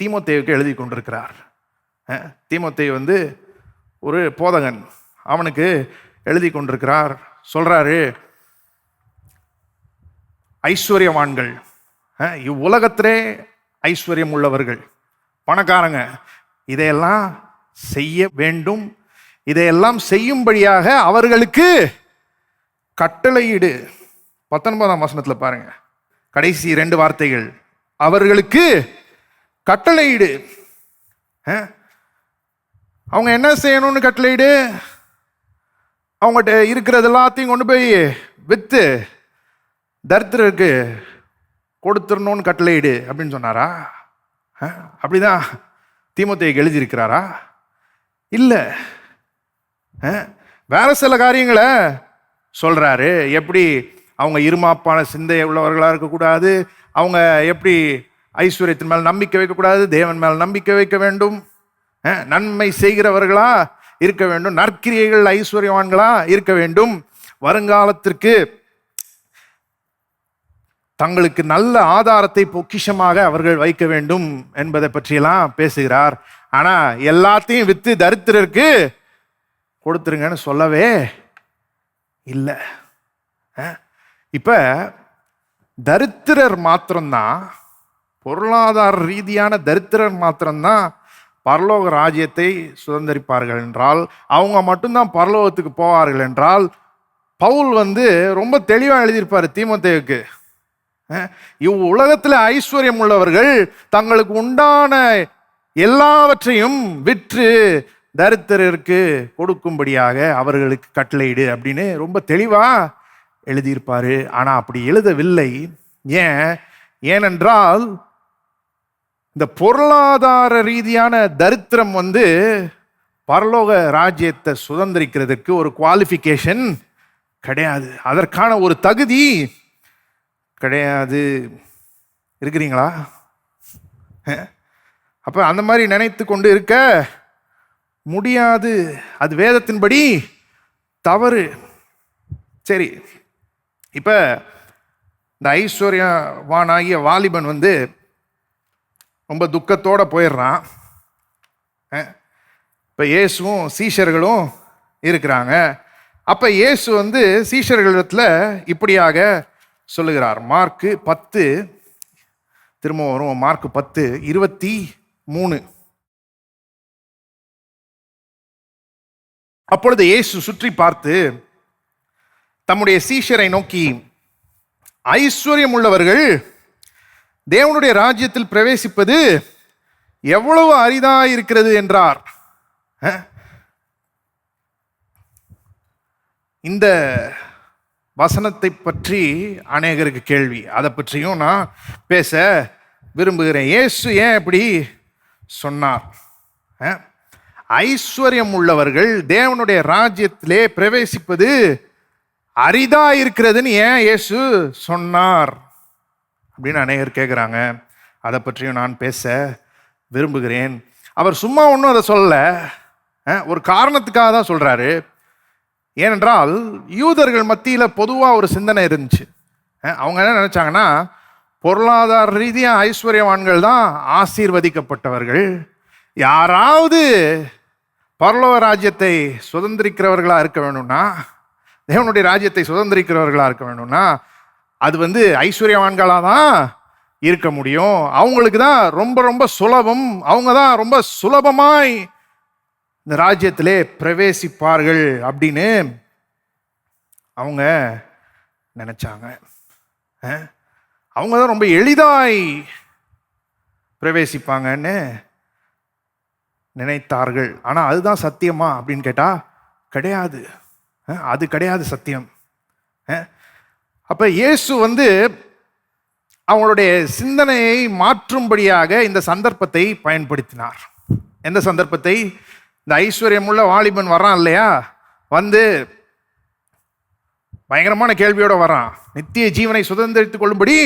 தீமோத்தேயுக்கு எழுதி கொண்டிருக்கிறார். தீமோத்தேயு ஒரு போதகன், அவனுக்கு எழுதி கொண்டிருக்கிறார். சொல்றாரு, ஐஸ்வர்யவான்கள், இவ்வுலகத்திலே ஐஸ்வர்யம் உள்ளவர்கள், பணக்காரங்க, இதையெல்லாம் செய்ய வேண்டும், இதையெல்லாம் செய்யும்படியாக அவர்களுக்கு கட்டளையிடு. 19ஆம் வசனத்துல பாருங்க, கடைசி 2 வார்த்தைகள், அவர்களுக்கு கட்டளையிடு. அவங்க என்ன செய்யணும்னு கட்டளையிடு? அவங்ககிட்ட இருக்கிறது எல்லாத்தையும் கொண்டு போய் வித்து தரித்திரருக்கு கொடுத்துடணும்னு கட்டளையிடு அப்படின்னு சொன்னாரா? அப்படிதான் தீமோத்தேயுக்கு எழுதியிருக்கிறாரா? இல்லை. வேற சில காரியங்களை சொல்றாரு. எப்படி அவங்க இருமாப்பான சிந்தை உள்ளவர்களாக இருக்கக்கூடாது, அவங்க எப்படி ஐஸ்வர்யத்தின் மேல் நம்பிக்கை வைக்கக்கூடாது, தேவன் மேல் நம்பிக்கை வைக்க வேண்டும், நன்மை செய்கிறவர்களா இருக்க வேண்டும், நற்கிரியைகள் ஐஸ்வர்யவான்களா இருக்க வேண்டும், வருங்காலத்திற்கு தங்களுக்கு நல்ல ஆதாரத்தை பொக்கிஷமாக அவர்கள் வைக்க வேண்டும் என்பதை பற்றியெல்லாம் பேசுகிறார். ஆனா எல்லாத்தையும் வித்து தரித்திரருக்கு கொடுத்துருங்கன்னு சொல்லவே இல்லை. இப்ப தரித்திரர் மாத்திரம்தான், பொருளாதார ரீதியான தரித்திரர் மாத்திரம்தான் பரலோக ராஜ்யத்தை சுதந்திரிப்பார்கள் என்றால், அவங்க மட்டும்தான் பரலோகத்துக்கு போவார்கள் என்றால், பவுல் ரொம்ப தெளிவாக எழுதியிருப்பார் தீமோத்தேயுக்கு, இவ் உலகத்தில் ஐஸ்வர்யம் உள்ளவர்கள் தங்களுக்கு உண்டான எல்லாவற்றையும் விற்று தரித்திரருக்கு கொடுக்கும்படியாக அவர்களுக்கு கட்டளையிடு அப்படின்னு ரொம்ப தெளிவா எழுதியிருப்பாரு. ஆனா அப்படி எழுதவில்லை. ஏனென்றால் இந்த பொருளாதார ரீதியான தரித்திரம் பரலோக ராஜ்யத்தை சுதந்திரிக்கிறதுக்கு ஒரு குவாலிஃபிகேஷன் கிடையாது, அதற்கான ஒரு தகுதி கிடையாது. இருக்கிறீங்களா? அப்ப அந்த மாதிரி நினைத்து கொண்டு இருக்க முடியாது, அது வேதத்தின்படி தவறு. சரி, இப்ப இந்த ஐஸ்வர்யவானாகிய வாலிபன் ரொம்ப துக்கத்தோட போயிடுறான். இப்ப இயேசுவும் சீஷர்களும் இருக்கிறாங்க. அப்ப இயேசு சீஷர்களிடத்துல இப்படியாக சொல்லுகிறார். மார்க்கு 10, திரும்ப வரும், மார்க்கு 10:23. அப்பொழுது இயேசு சுற்றி பார்த்து தம்முடைய சீஷரை நோக்கி, ஐஸ்வர்யம் உள்ளவர்கள் தேவனுடைய ராஜ்யத்தில் பிரவேசிப்பது எவ்வளவு அரிதாயிருக்கிறது என்றார். இந்த வசனத்தை பற்றி அநேகருக்கு கேள்வி, அதை பற்றியும் நான் பேச விரும்புகிறேன். இயேசு ஏன் இப்படி சொன்னார்? ஐஸ்வர்யம் உள்ளவர்கள் தேவனுடைய ராஜ்யத்திலே பிரவேசிப்பது அரிதா இருக்கிறதுன்னு ஏன் இயேசு சொன்னார் அப்படின்னு அநேகர் கேட்குறாங்க. அதை பற்றியும் நான் பேச விரும்புகிறேன். அவர் சும்மா ஒன்றும் அதை சொல்லலை, ஒரு காரணத்துக்காக தான் சொல்கிறாரு. ஏனென்றால் யூதர்கள் மத்தியில் பொதுவாக ஒரு சிந்தனை இருந்துச்சு. அவங்க என்ன நினச்சாங்கன்னா, பொருளாதார ரீதியாக ஐஸ்வர்யவான்கள் தான் ஆசீர்வதிக்கப்பட்டவர்கள். யாராவது பரலோக ராஜ்யத்தை சுதந்திரிக்கிறவர்களாக இருக்க வேணும்னா, தேவனுடைய ராஜ்யத்தை சுதந்திரிக்கிறவர்களாக இருக்க வேணும்னா, அது ஐஸ்வர்யவான்களாக தான் இருக்க முடியும். அவங்களுக்கு தான் ரொம்ப ரொம்ப சுலபம், அவங்க தான் ரொம்ப சுலபமாய் இந்த ராஜ்யத்திலே பிரவேசிப்பார்கள் அப்படின்னு அவங்க நினைச்சாங்க. அவங்க தான் ரொம்ப எளிதாய் பிரவேசிப்பாங்கன்னு நினைத்தார்கள். ஆனால் அதுதான் சத்தியமா அப்படின்னு கேட்டால் கிடையாது. அது கிடையாது சத்தியம். அப்போ இயேசு அவங்களுடைய சிந்தனையை மாற்றும்படியாக இந்த சந்தர்ப்பத்தை பயன்படுத்தினார். எந்த சந்தர்ப்பத்தை? இந்த ஐஸ்வர்யமுள்ள வாலிபன் வரான் இல்லையா, பயங்கரமான கேள்வியோட வரான். நித்திய ஜீவனை சுதந்திரித்துக் கொள்ளும்படி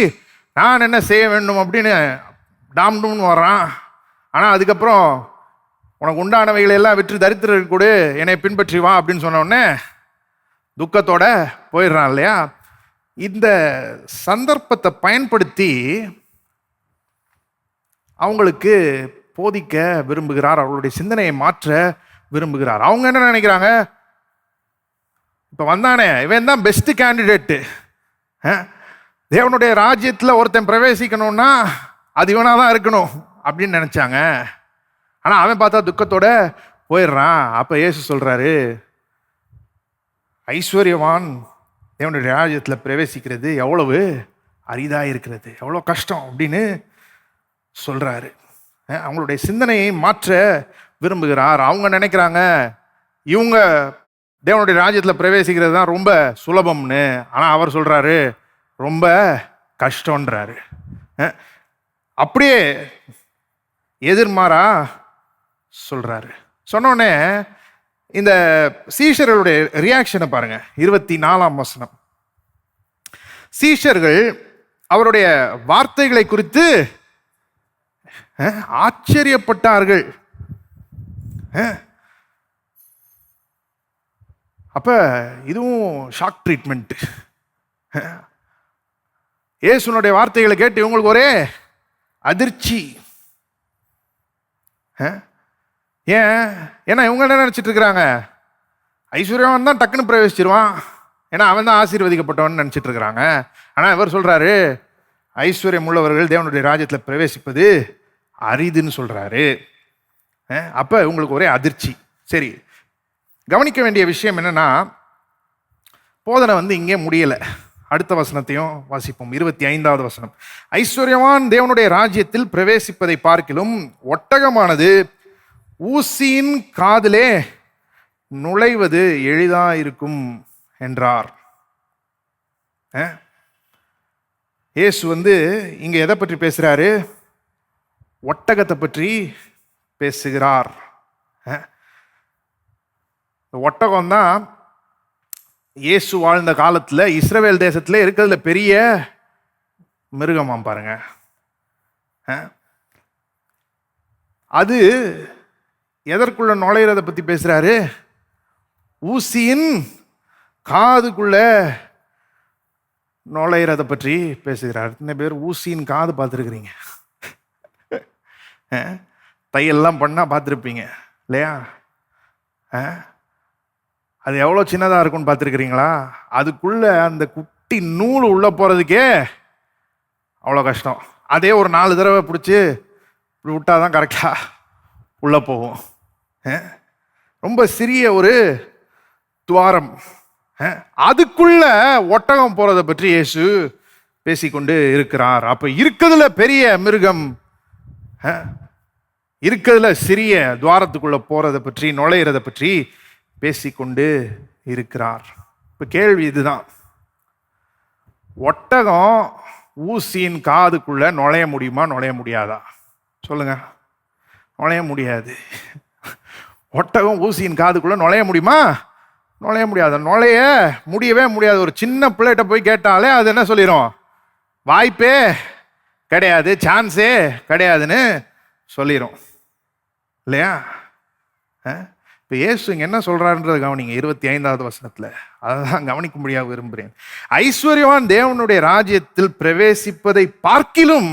நான் என்ன செய்ய வேண்டும் அப்படின்னு டாம்னு வரான். ஆனால் அதுக்கப்புறம் உனக்கு உண்டானவைகளை எல்லாம் விற்று தரித்திரருக்கு கொடு, என்னை பின்பற்றி வா அப்படின்னு சொன்ன உடனே துக்கத்தோட போயிடுறான் இல்லையா. இந்த சந்தர்ப்பத்தை பயன்படுத்தி அவங்களுக்கு போதிக்க விரும்புகிறார், அவர்களுடைய சிந்தனையை மாற்ற விரும்புகிறார். அவங்க என்ன நினைக்கிறாங்க? இப்போ வந்தானே இவன் தான் பெஸ்ட் கேண்டிடேட்டு, தேவனுடைய ராஜ்யத்தில் ஒருத்தன் பிரவேசிக்கணும்னா அது இவனாக தான் இருக்கணும் அப்படின்னு நினச்சாங்க. ஆனால் அவன் பார்த்தா துக்கத்தோட போயிடுறான். அப்போ இயேசு சொல்கிறாரு, ஐஸ்வர்யவான் தேவனுடைய ராஜ்யத்தில் பிரவேசிக்கிறது எவ்வளவு அரிதாக இருக்கிறது, எவ்வளோ கஷ்டம் அப்படின்னு சொல்கிறாரு. அவங்களுடைய சிந்தனையை மாற்ற விரும்புகிறார். அவங்க நினைக்கிறாங்க இவங்க தேவனுடைய ராஜ்யத்தில் பிரவேசிக்கிறது தான் ரொம்ப சுலபம்னு. ஆனால் அவர் சொல்கிறாரு ரொம்ப கஷ்டன்றாரு. அப்படியே எதிர்மாறா சொல்கிறாரு. சொன்னோடனே இந்த சீஷர்களுடைய ரியாக்ஷனை பாருங்க. 24ஆம் வசனம். சீஷர்கள் அவருடைய வார்த்தைகளை குறித்து ஆச்சரியப்பட்டார்கள். அப்ப இதுவும் ஷாக் ட்ரீட்மெண்ட். இயேசுனுடைய வார்த்தைகளை கேட்டு இவங்களுக்கு ஒரே அதிர்ச்சி. ஏன்னா இவங்க என்ன நினைச்சிட்டு இருக்கிறாங்க, ஐஸ்வர்யவான் தான் டக்குன்னு பிரவேசிச்சிருவான், ஏன்னா அவன் தான் ஆசீர்வதிக்கப்பட்டவன் நினைச்சிட்டு இருக்கிறாங்க. ஆனால் இவர் சொல்றாரு ஐஸ்வர்யம் உள்ளவர்கள் தேவனுடைய ராஜ்யத்தில் பிரவேசிப்பது அரிதுன்னு சொல்றாரு. அப்ப உங்களுக்கு ஒரே அதிர்ச்சி. சரி, கவனிக்க வேண்டிய விஷயம் என்னன்னா, போதனை இங்கே முடியலை. அடுத்த வசனத்தையும் வாசிப்போம். 25வது வசனம். ஐஸ்வர்யவான் தேவனுடைய ராஜ்யத்தில் பிரவேசிப்பதை பார்க்கிலும் ஒட்டகமானது ஊசியின் காதிலே நுழைவது எளிதா இருக்கும் என்றார். இயேசு இங்க எதை பற்றி பேசுறாரு? ஒட்டகத்தை பற்றி பேசுகிறார். ஒட்டகம் தான் இயேசு வாழ்ந்த காலத்தில் இஸ்ரவேல் தேசத்தில் இருக்கிறதுல பெரிய மிருகமாம் பாருங்க. அது எதற்குள்ள நுழையிறத பற்றி பேசுறாரு? ஊசியின் காதுக்குள்ள நுழையிறத பற்றி பேசுகிறார். இத்தனை பேர் ஊசியின் காது பார்த்துருக்குறீங்க? தையெல்லாம் பண்ணால் பார்த்துருப்பீங்க இல்லையா? அது எவ்வளோ சின்னதாக இருக்கும்னு பார்த்துருக்குறீங்களா? அதுக்குள்ள அந்த குட்டி நூல் உள்ளே போகிறதுக்கே அவ்வளோ கஷ்டம். அதே ஒரு 4 தடவை பிடிச்சி இப்படி விட்டால் தான் கரெக்டாக உள்ளே போகும். ரொம்ப சிறிய ஒரு துவாரம். அதுக்குள்ள ஒட்டகம் போகிறத பற்றி இயேசு பேசிக்கொண்டு இருக்கிறார். அப்போ இருக்கிறதுல பெரிய மிருகம், இருக்கிறதுல சிறிய துவாரத்துக்குள்ள போகிறத பற்றி, நுழையிறத பற்றி பேசிக்கொண்டு இருக்கிறார். இப்போ கேள்வி இதுதான், ஒட்டகம் ஊசியின் காதுக்குள்ள நுழைய முடியுமா, நுழைய முடியாதா? சொல்லுங்க. நுழைய முடியாது. ஒட்டகம் ஊசியின் காதுக்குள்ள நுழைய முடியுமா? நுழைய முடியாது. நுழைய முடியவே முடியாது. ஒரு சின்ன பிள்ளைகிட்ட போய் கேட்டாலே அது என்ன சொல்லிடும்? வாய்ப்பே கிடையாது, சான்ஸே கிடையாதுன்னு சொல்லிடும் இல்லையா? இப்போ இயேசு இங்கே என்ன சொல்றாருன்றது கவனிங்க. 25வது வசனத்தில் அதான் கவனிக்கும்படியாக விரும்புகிறேன். ஐஸ்வர்யவான் தேவனுடைய ராஜ்யத்தில் பிரவேசிப்பதை பார்க்கிலும்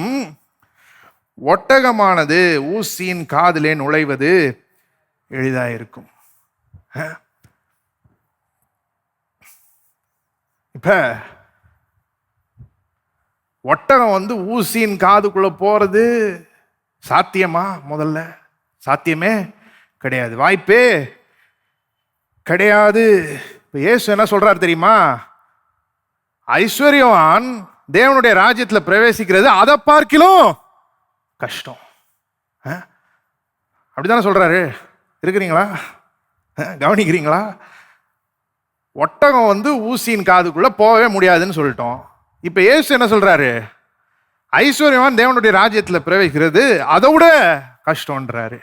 ஒட்டகமானது ஊசியின் காதிலே நுழைவது எளிதாக இருக்கும். இப்ப ஒட்டகம் ஊசியின் காதுக்குள்ள போறது சாத்தியமா? முதல்ல சாத்தியமே கிடையாது, வாய்ப்பே கிடையாது. இப்ப இயேசு என்ன சொல்றாரு தெரியுமா? ஐஸ்வர்யவான் தேவனுடைய ராஜ்யத்தில் பிரவேசிக்கிறது அதை பார்க்கிலும் கஷ்டம். அப்படித்தானே சொல்றாரு. இருக்கிறீங்களா? கவனிக்கிறீங்களா? ஒட்டகம் ஊசியின் காதுக்குள்ள போகவே முடியாதுன்னு சொல்லிட்டோம். இப்ப இயேசு என்ன சொல்றாரு? ஐஸ்வர்யவான் தேவனுடைய ராஜ்யத்தில் பிரவேசிக்கிறது அதை விட கஷ்டம்ன்றாரு.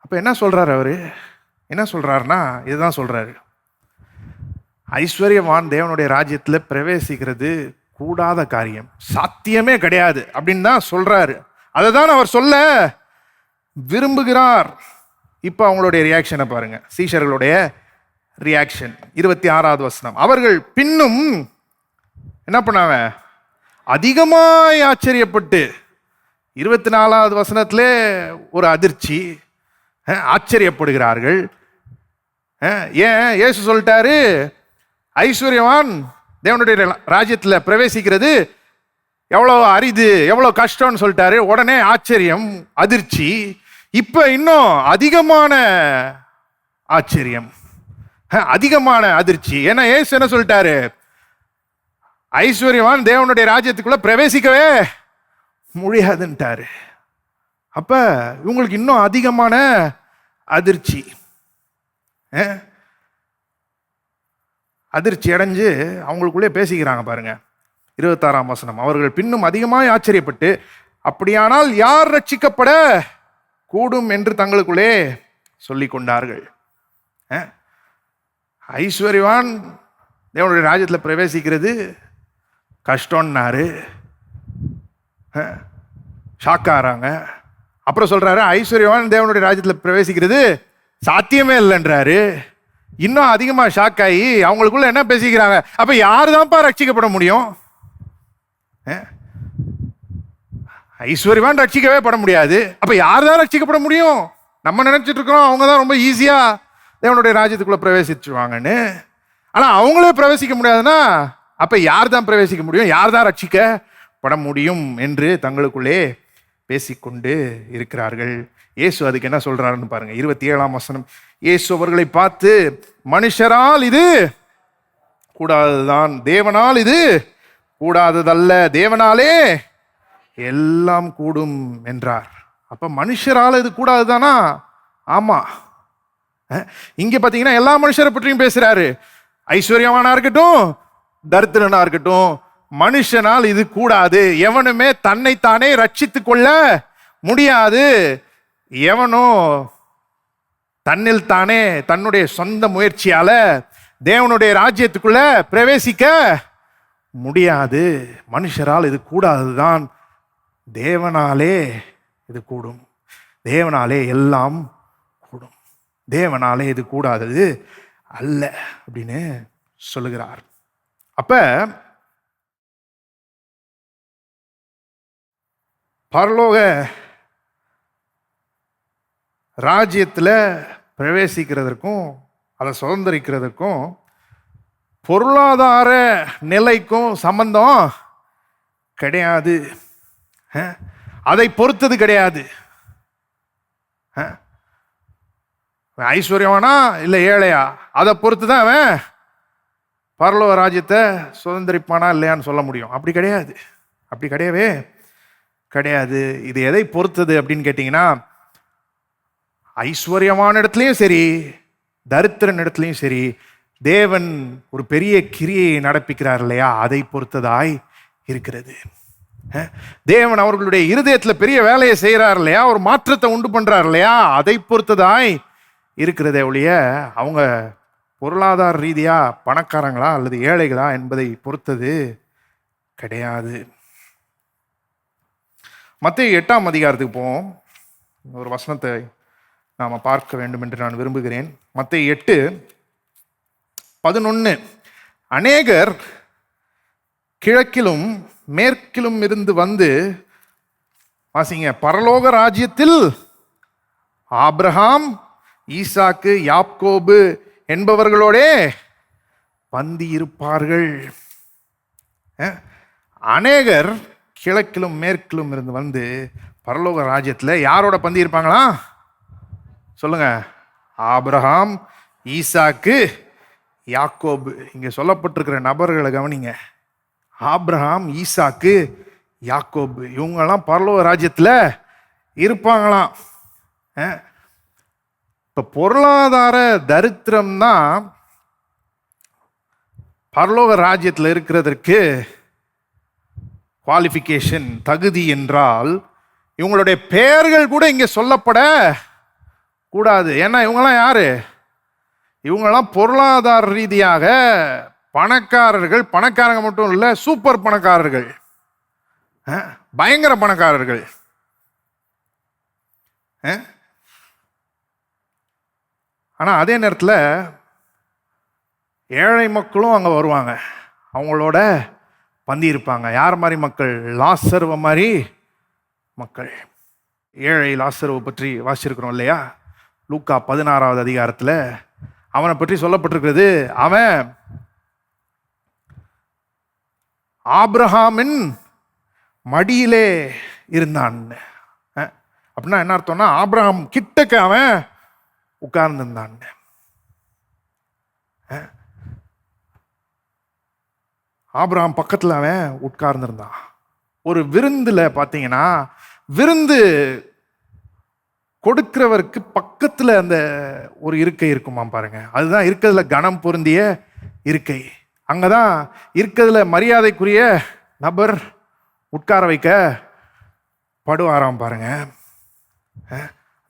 அப்ப என்ன சொல்றாரு அவரு? என்ன சொல்றாருன்னா இதுதான் சொல்றாரு. ஐஸ்வர்யவான் தேவனுடைய ராஜ்யத்தில் பிரவேசிக்கிறது கூடாத காரியம், சாத்தியமே கிடையாது அப்படின்னு தான் சொல்றாரு. அதை தான் அவர் சொல்ல விரும்புகிறார். இப்ப அவங்களுடைய ரியாக்ஷனை பாருங்க, சீஷர்களுடைய ரியாக்ஷன். 26வது வசனம். அவர்கள் பின்னும் என்ன பண்ணாங்க? அதிகமாய் ஆச்சரியப்பட்டு. 24வது வசனத்திலே ஒரு அதிர்ச்சி, ஆச்சரியப்படுகிறார்கள். ஏன்? இயேசு சொல்லிட்டாரு ஐஸ்வர்யவான் தேவனுடைய ராஜ்யத்தில் பிரவேசிக்கிறது எவ்வளோ அரிது, எவ்வளோ கஷ்டம்னு சொல்லிட்டாரு. உடனே ஆச்சரியம், அதிர்ச்சி. இப்ப இன்னும் அதிகமான ஆச்சரியம், அதிகமான அதிர்ச்சி. ஏன்னா இயேசு என்ன சொல்லிட்டாரு? ஐஸ்வர்யவான் தேவனுடைய ராஜ்யத்துக்குள்ள பிரவேசிக்கவே முடியாதுன்ட்டாரு. அப்ப இவங்களுக்கு இன்னும் அதிகமான அதிர்ச்சி. அதிர்ச்சி அடைஞ்சு அவங்களுக்குள்ளே பேசிக்கிறாங்க பாருங்க. 26ஆம் வசனம். அவர்கள் பின்னும் அதிகமாய் ஆச்சரியப்பட்டு, அப்படியானால் யார் ரட்சிக்கப்பட கூடும் என்று தங்களுக்குள்ளே சொல்லிக் கொண்டார்கள். ஐஸ்வர்யவான் தேவனுடைய ராஜ்யத்தில் பிரவேசிக்கிறது கஷ்டம்னாரு, ஷாக்காராங்க. அப்புறம் சொல்றாரு ஐஸ்வர்யவான் தேவனுடைய ராஜ்யத்தில் பிரவேசிக்கிறது சாத்தியமே இல்லைன்றாரு. இன்னும் அதிகமா ஷாக் ஆகி அவங்களுக்குள்ள என்ன பேசிக்கிறாங்க? அப்ப யாரு தான்ப்பா ரட்சிக்கப்பட முடியும்? ஐஸ்வர்யவான் ரட்சிக்கவே பட முடியாது, அப்ப யார் தான் ரட்சிக்கப்பட முடியும்? நம்ம நினைச்சிட்டு இருக்கிறோம் அவங்க தான் ரொம்ப ஈஸியா தேவனுடைய ராஜ்யத்துக்குள்ள பிரவேசிச்சுவாங்கன்னு. ஆனா அவங்களே பிரவேசிக்க முடியாதுன்னா அப்ப யார் தான் பிரவேசிக்க முடியும்? யார் தான் ரட்சிக்கப்பட முடியும் என்று தங்களுக்குள்ளே பேசிக்கொண்டு இருக்கிறார்கள். இயேசு அதுக்கு என்ன சொல்றாருன்னு பாருங்க. 27ஆம் வசனம். இயேசு அவர்களை பார்த்து, மனுஷரால் இது கூடாததுதான், தேவனால் இது கூடாததல்ல, தேவனாலே எல்லாம் கூடும் என்றார். அப்ப மனுஷரால் இது கூடாதுதானா? ஆமா. இங்க பாத்தீங்கன்னா எல்லா மனுஷரை பற்றியும் பேசுறாரு. ஐஸ்வர்யவானா இருக்கட்டும், தரித்திரனா இருக்கட்டும், மனுஷனால் இது கூடாது. எவனுமே தன்னைத்தானே ரட்சித்துக் கொள்ள முடியாது. எவனோ தன்னில் தானே தன்னுடைய சொந்த முயற்சியால தேவனுடைய ராஜ்யத்துக்குள்ள பிரவேசிக்க முடியாது. மனுஷரால் இது கூடாதுதான், தேவனாலே இது கூடும். தேவனாலே எல்லாம் கூடும், தேவனாலே இது கூடாதது அல்ல அப்படின்னு சொல்லுகிறார். அப்ப பரலோக ராஜ்யத்தில் பிரவேசிக்கிறதற்கும் அதை சுதந்திரிக்கிறதுக்கும் பொருளாதார நிலைக்கும் சம்பந்தம் கிடையாது, அதை பொறுத்தது கிடையாது. ஐஸ்வர்யவானா இல்லை ஏழையா அதை பொறுத்து தான் அவன் பரலோக ராஜ்யத்தை சுதந்திரிப்பானா இல்லையான்னு சொல்ல முடியும். அப்படி கிடையாது, அப்படி கிடையவே கிடையாது. இது எதை பொறுத்தது அப்படின்னு கேட்டிங்கன்னா, ஐஸ்வர்யமான இடத்துலையும் சரி, தரித்திரன் இடத்துலையும் சரி, தேவன் ஒரு பெரிய கிரியை நடப்பிக்கிறார் இல்லையா, அதை பொறுத்ததாய் இருக்கிறது. தேவன் அவர்களுடைய இருதயத்தில் பெரிய வேலையை செய்கிறார் இல்லையா, ஒரு மாற்றத்தை உண்டு பண்றார் இல்லையா, அதை பொறுத்ததாய் இருக்கிறதே ஒழிய அவங்க பொருளாதார ரீதியா பணக்காரங்களா அல்லது ஏழைகளா என்பதை பொறுத்தது கிடையாது. மத்தேயு 8ஆம் அதிகாரத்துக்கு போவோம். ஒரு வசனத்தை நாம பார்க்க வேண்டும் என்று நான் விரும்புகிறேன். மத்தேயு 8:11. அநேகர் கிழக்கிலும் மேற்கிலும் இருந்து வந்து, வாசிங்க, பரலோக ராஜ்யத்தில் ஆபிரகாம், ஈசாக்கு, யாக்கோபு என்பவர்களோடே பந்தி இருப்பார்கள். அநேகர் கிழக்கிலும் மேற்கிலும் இருந்து வந்து பரலோக ராஜ்யத்தில் யாரோட பந்தி இருப்பாங்களா சொல்லுங்க? ஆபிரகாம், ஈசாக்கு, யாக்கோபு. இங்க சொல்லப்பட்டிருக்கிற நபர்களை கவனிங்க. ஆபிரகாம், ஈசாக்கு, யாக்கோபு, இவங்கெல்லாம் பரலோக ராஜ்யத்தில் இருப்பாங்களாம். இப்ப பொருளாதார தரித்திரம் தான் பரலோக ராஜ்யத்தில் இருக்கிறதற்கு குவாலிஃபிகேஷன், தகுதி என்றால் இவங்களுடைய பெயர்கள் கூட இங்க சொல்லப்பட கூடாது. ஏன்னா இவங்கெல்லாம் யாரு? இவங்கெல்லாம் பொருளாதார ரீதியாக பணக்காரர்கள். பணக்காரங்க மட்டும் இல்ல, சூப்பர் பணக்காரர்கள், பயங்கர பணக்காரர்கள். ஆனா அதே நேரத்தில் ஏழை மக்களும் அங்க வருவாங்க, அவங்களோட பந்தி இருப்பாங்க. யார் மாதிரி மக்கள்? லாசருவ மாதிரி மக்கள். ஏழை லாசருவை பற்றி வாசிச்சிருக்கிறோம் இல்லையா? லூக்கா 16ஆவது அதிகாரத்தில் அவனை பற்றி சொல்லப்பட்டிருக்கிறது. அவன் ஆபிரகாமின் மடியிலே இருந்தான். அப்படின்னா என்ன அர்த்தம்னா, ஆபிரகாம் கிட்டக்க அவன் உட்கார்ந்துருந்தான். ஆபிரகாம் பக்கத்தில் அவன் உட்கார்ந்துருந்தான். ஒரு விருந்துல பார்த்தீங்கன்னா, விருந்து கொடுக்கிறவருக்கு பக்கத்தில் அந்த ஒரு இருக்கை இருக்குமா பாருங்க. அதுதான் இருக்கிறதுல கனம் பொருந்திய இருக்கை. அங்கதான் இருக்கிறதுல மரியாதைக்குரிய நபர் உட்கார வைக்க படுவாராம் பாருங்க.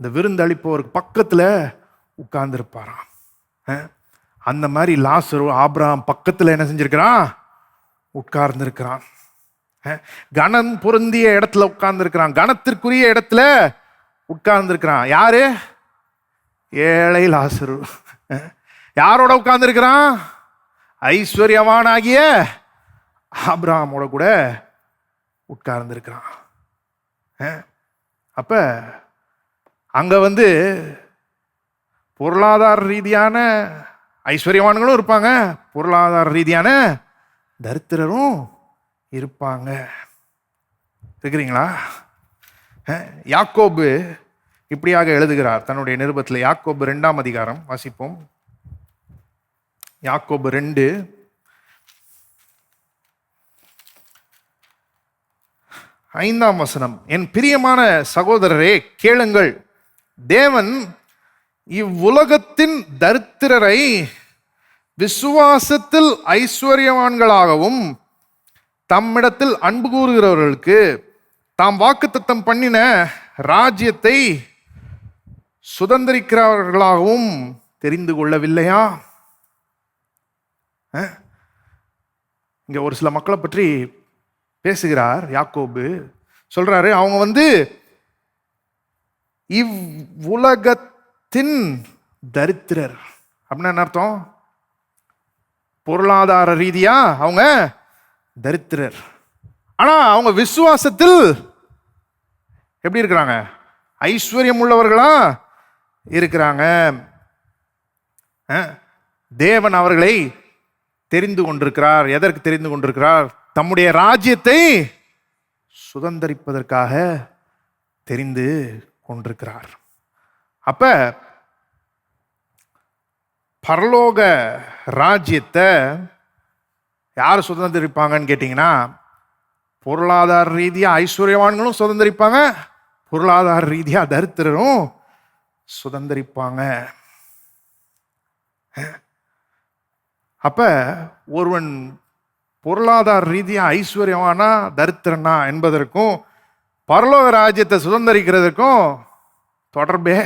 அந்த விருந்தளிப்பவருக்கு பக்கத்தில் உட்கார்ந்துருப்பாராம். அந்த மாதிரி லாசரு ஆபிரகாம் பக்கத்தில் என்ன செஞ்சிருக்கிறான்? உட்கார்ந்துருக்கிறான். கனம் பொருந்திய இடத்துல உட்கார்ந்துருக்கிறான், கனத்திற்குரிய இடத்துல உட்கார்ந்துருக்கிறான். யாரு? ஏழை லாசரு. யாரோட உட்கார்ந்துருக்கிறான்? ஐஸ்வர்யவானாகிய ஆபிரகாமோட கூட உட்கார்ந்துருக்கிறான். அப்ப அங்க பொருளாதார ரீதியான ஐஸ்வர்யவான்களும் இருப்பாங்க, பொருளாதார ரீதியான தரித்திரரும் இருப்பாங்க. இருக்கிறீங்களா? யாக்கோபு இப்படியாக எழுதுகிறார் தன்னுடைய நிருபத்தில். யாக்கோபு 2ஆம் அதிகாரம் வாசிப்போம். யாக்கோபு 2:5 வசனம். என் பிரியமான சகோதரரே கேளுங்கள், தேவன் இவ்வுலகத்தின் தரித்திரரை விசுவாசத்தில் ஐஸ்வர்யவான்களாகவும் தம்மிடத்தில் அன்பு கூறுகிறவர்களுக்கு தாம் வாக்குத்தத்தம் பண்ணின ராஜ்யத்தை சுதந்திரிக்கிறவர்களாகவும் தெரிந்து கொள்ளவில்லையா? இங்க ஒரு சில மக்களை பற்றி பேசுகிறார் யாக்கோபு. சொல்றாரு, அவங்க இவ்வுலகத்தின் தரித்திரர். அப்படின்னா என்ன அர்த்தம்? பொருளாதார ரீதியா அவங்க தரித்திரர். ஆனா அவங்க விசுவாசத்தில் எப்படி இருக்கிறாங்க? ஐஸ்வர்யம் உள்ளவர்களா இருக்கிறாங்க. தேவன் அவர்களை தெரிந்து கொண்டிருக்கிறார். எதற்கு தெரிந்து கொண்டிருக்கிறார்? தம்முடைய ராஜ்யத்தை சுதந்திரிப்பதற்காக தெரிந்து கொண்டிருக்கிறார். அப்ப பரலோக ராஜ்யத்தை யார் சுதந்திரிப்பாங்கன்னு கேட்டீங்கன்னா, பொருளாதார ரீதியா ஐஸ்வர்யவான்களும் சுதந்திரிப்பாங்க, பொருளாதார ரீதியா தரித்திரரும் சுதந்திரிப்பாங்க. அப்ப ஒருவன் பொருளாதார ரீதியா ஐஸ்வர்யமானா தரித்திரனா என்பதற்கும் பரலோக ராஜ்யத்தை சுதந்திரிக்கிறதுக்கும் தொடர்பே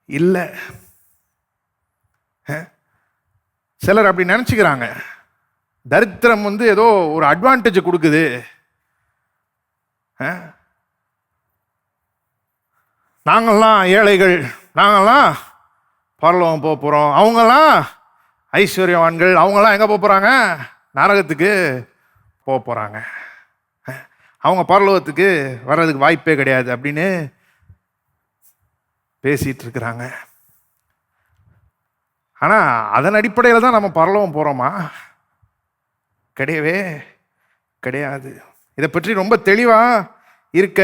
இல்லை. சிலர் அப்படி நினைச்சுக்கிறாங்க, தரித்திரம் ஏதோ ஒரு அட்வான்டேஜ் கொடுக்குது. நாங்கள்லாம் ஏழைகள், நாங்கள்லாம் பரலோகம் போக போகிறோம், அவங்கெல்லாம் ஐஸ்வர்யவான்கள், அவங்கெல்லாம் எங்கே போக போகிறாங்க? நரகத்துக்கு போக போகிறாங்க, அவங்க பரலோகத்துக்கு வர்றதுக்கு வாய்ப்பே கிடையாது அப்படின்னு பேசிட்டு இருக்கிறாங்க. ஆனால் அதன் அடிப்படையில் தான் நம்ம பரலோகம் போகிறோமா? கிடையவே கிடையாது. இதை பற்றி ரொம்ப தெளிவாக இருக்க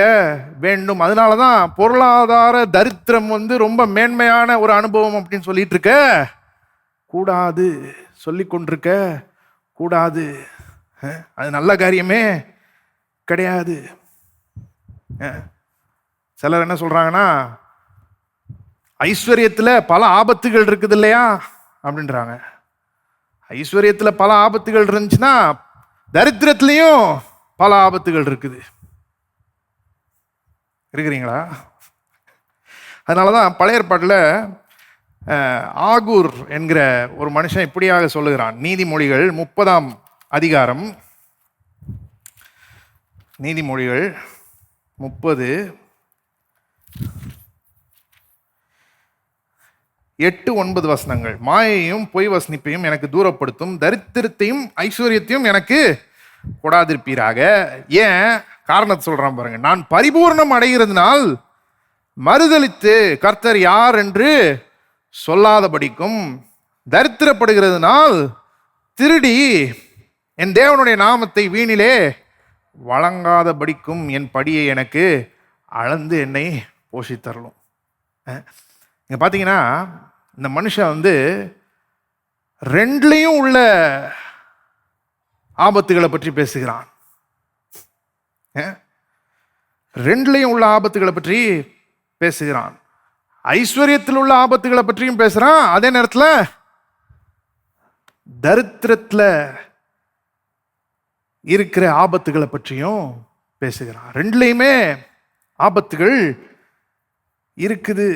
வேண்டும். அதனால தான் பொருளாதார தரித்திரம் ரொம்ப மேன்மையான ஒரு அனுபவம் அப்படின்னு சொல்லிட்டு இருக்க கூடாது, சொல்லி கொண்டிருக்க கூடாது. அது நல்ல காரியமே கிடையாது. சிலர் என்ன சொல்றாங்கன்னா, ஐஸ்வர்யத்தில் பல ஆபத்துகள் இருக்குது இல்லையா அப்படின்றாங்க. ஐஸ்வர்யத்தில் பல ஆபத்துகள் இருந்துச்சுன்னா தரித்திரத்திலையும் பல ஆபத்துகள் இருக்குது. இருக்கிறீங்களா? அதனால தான் பழைய ஏற்பாட்டில் ஆகூர் என்கிற ஒரு மனுஷன் இப்படியாக சொல்லுகிறான். நீதிமொழிகள் 30ஆம் அதிகாரம், நீதிமொழிகள் 30:8-9 வசனங்கள். மாயையும் பொய் வசனிப்பையும் எனக்கு தூரப்படுத்தும், தரித்திரத்தையும் ஐஸ்வர்யத்தையும் எனக்கு கொடாதிருப்பீராக. ஏன் காரணத்தை சொல்றான் பாருங்க. நான் பரிபூர்ணம் அடைகிறதுனால் மறுதலித்து கர்த்தர் யார் என்று சொல்லாதபடிக்கும், தரித்திரப்படுகிறதுனால் திருடி என் தேவனுடைய நாமத்தை வீணிலே வழங்காதபடிக்கும் என் படியை எனக்கு அளந்து என்னை போஷித்தரலும். இங்க பார்த்தீங்கன்னா இந்த மனுஷன் ரெண்டுலையும் உள்ள ஆபத்துகளை பற்றி பேசுகிறான். ரெண்டுலையும் உள்ள ஆபத்துகளை பற்றி பேசுகிறான். ஐஸ்வர்யத்தில் உள்ள ஆபத்துகளை பற்றியும் பேசுறான், அதே நேரத்தில் தரித்திரத்தில் இருக்கிற ஆபத்துகளை பற்றியும் பேசுகிறான். ரெண்டுலையுமே ஆபத்துகள் இருக்குது.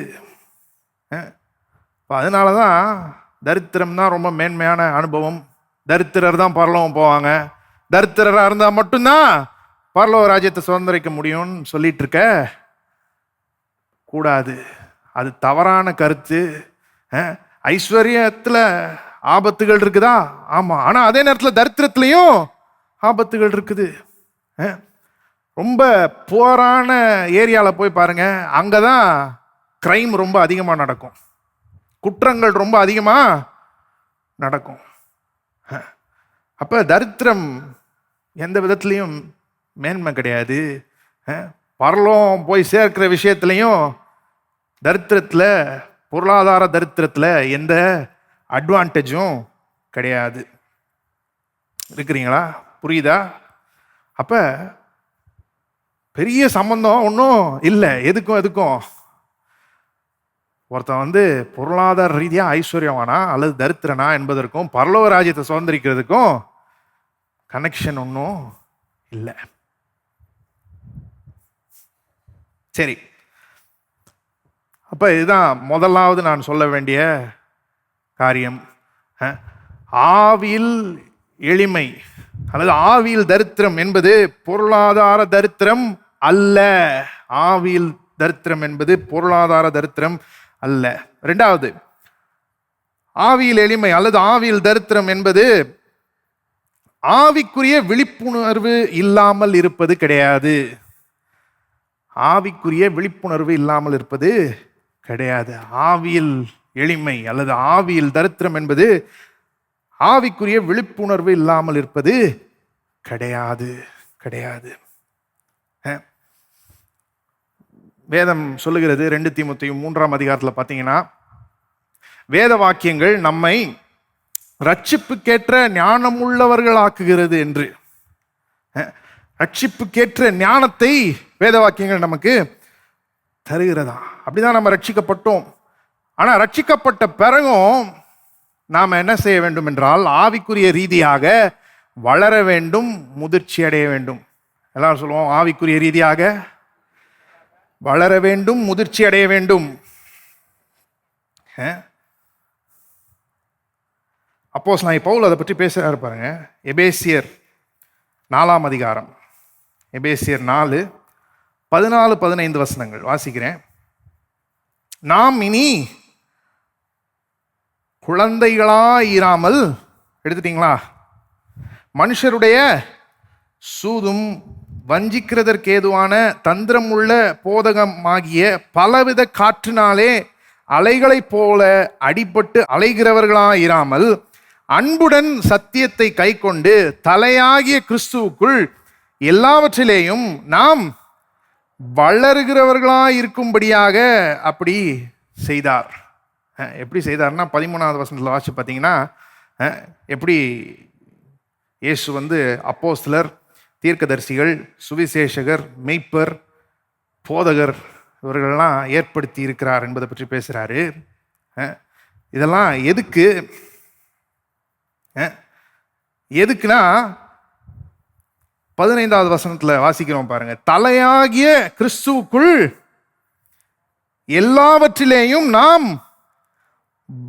அதனால தான் தரித்திரம் தான் ரொம்ப மேன்மையான அனுபவம். தரித்திரர் தான் பரலோகம் போவாங்க, தரித்திரராக இருந்தால் மட்டும்தான் பரலோக ராஜ்யத்தை சுதந்திரிக்க முடியும்னு சொல்லிட்டு இருக்க கூடாது. அது தவறான கருத்து. ஐஸ்வர்யத்தில் ஆபத்துகள் இருக்குதா? ஆமாம். ஆனால் அதே நேரத்தில் தரித்திரத்துலையும் ஆபத்துகள் இருக்குது. ரொம்ப புவரான ஏரியாவில் போய் பாருங்க, அங்கே தான் கிரைம் ரொம்ப அதிகமாக நடக்கும், குற்றங்கள் ரொம்ப அதிகமாக நடக்கும். அப்போ தரித்திரம் எந்த விதத்துலையும் மேன்மை கிடையாது. பரலோகம் போய் சேர்க்கிற விஷயத்துலையும் தரித்திரத்தில், பொருளாதார தரித்திரத்தில் எந்த அட்வான்டேஜும் கிடையாது. இருக்கிறீங்களா? புரியுதா? அப்போ பெரிய சம்பந்தம் ஒன்றும் இல்லை எதுக்கும். ஒருத்தன் பொருளாதார ரீதியாக ஐஸ்வர்யவானா அல்லது தரித்திரனா என்பதற்கும் பரலோக ராஜ்யத்தை சுதந்திரிக்கிறதுக்கும் கனெக்ஷன் ஒன்றும் இல்லை. சரி, அப்போ இதுதான் முதலாவது நான் சொல்ல வேண்டிய காரியம். ஆவியில் எளிமை அல்லது ஆவியில் தரித்திரம் என்பது பொருளாதார தரித்திரம் அல்ல. ஆவியில் தரித்திரம் என்பது பொருளாதார தரித்திரம் அல்ல. இரண்டாவது, ஆவியில் எளிமை அல்லது ஆவியில் தரித்திரம் என்பது ஆவிக்குரிய விழிப்புணர்வு இல்லாமல் இருப்பது கிடையாது. ஆவிக்குரிய விழிப்புணர்வு இல்லாமல் இருப்பது கிடையாது. ஆவியில் எளிமை அல்லது ஆவியில் தரித்திரம் என்பது ஆவிக்குரிய விழிப்புணர்வு இல்லாமல் இருப்பது கிடையாது. வேதம் சொல்லுகிறது 2 தீமோத்தேயு 3ஆம் அதிகாரத்தில் பார்த்தீங்கன்னா, வேத வாக்கியங்கள் நம்மை ரட்சிப்புக்கேற்ற ஞானமுள்ளவர்கள் ஆக்குகிறது என்று. ரட்சிப்புக்கேற்ற ஞானத்தை வேத வாக்கியங்கள் நமக்கு தருகிறதா? அப்படிதான் நம்ம ரட்சிக்கப்பட்டோம். ஆனால் ரட்சிக்கப்பட்ட பிறகும் நாம் என்ன செய்ய வேண்டும் என்றால் ஆவிக்குரிய ரீதியாக வளர வேண்டும், முதிர்ச்சி அடைய வேண்டும். எல்லாரும் சொல்லுவோம், ஆவிக்குரிய ரீதியாக வளர வேண்டும், முதிர்ச்சி அடைய வேண்டும். அப்போஸ்தலனாகிய பவுல் அதை பற்றி பேசுறாரு பாருங்க. எபேசியர் 4ஆம் அதிகாரம், எபேசியர் 4:14-15 வசனங்கள் வாசிக்கிறேன். நாம் இனி குழந்தைகளாயிராமல், எடுத்துட்டீங்களா, மனுஷருடைய சூதும் வஞ்சிக்கிறதற்கு ஏதுவான தந்திரமுள்ள போதகமாகிய பலவித காற்றினாலே அலைகளைப் போல அடிபட்டு அலைகிறவர்களாயிராமல் அன்புடன் சத்தியத்தை கைக்கொண்டு தலையாகிய கிறிஸ்துவுக்குள் எல்லாவற்றிலேயும் நாம் வளருகிறவர்களாயிருக்கும்படியாக அப்படி செய்தார். எப்படி செய்தார்னா 13வது வசனத்தில் வாசிச்சு பார்த்தீங்கன்னா, எப்படி இயேசு அப்போஸ்தலர், தீர்க்கதரிசிகள், சுவிசேஷகர், மெய்ப்பர், போதகர் இவர்களெல்லாம் ஏற்படுத்தி இருக்கிறார் என்பதை பற்றி பேசுகிறாரு. இதெல்லாம் எதுக்குன்னா 15வது வசனத்தில் வாசிக்கிறோம் பாருங்க. தலையாகிய கிறிஸ்துவுக்குள் எல்லாவற்றிலேயும் நாம்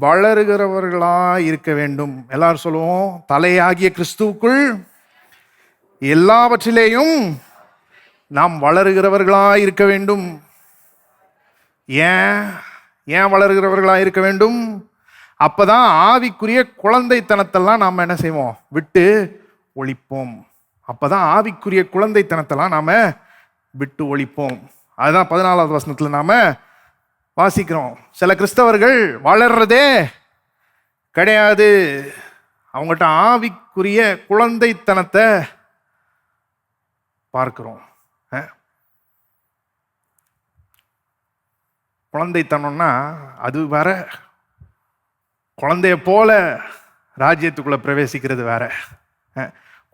வளருகிறவர்களாய் இருக்க வேண்டும். எல்லாரும் சொல்லுவோம், தலையாகிய கிறிஸ்துவுக்குள் எல்லாவற்றிலேயும் நாம் வளருகிறவர்களாய் இருக்க வேண்டும். ஏன் வளருகிறவர்களாய் இருக்க வேண்டும்? அப்பதான் ஆவிக்குரிய குழந்தைத்தனத்தெல்லாம் நாம் என்ன செய்வோம்? விட்டு ஒழிப்போம். அப்பதான் ஆவிக்குரிய குழந்தைத்தனத்தெல்லாம் நாம விட்டு ஒழிப்போம். அதுதான் 14வது வசனத்தில் நாம வாசிக்கிறோம். சில கிறிஸ்தவர்கள் வளர்றதே கிடையாது. அவங்ககிட்ட ஆவிக்குரிய குழந்தைத்தனத்தை பார்க்கிறோம். குழந்தைத்தனம்னா அது வேற, குழந்தைய போல ராஜ்யத்துக்குள்ள பிரவேசிக்கிறது வேற.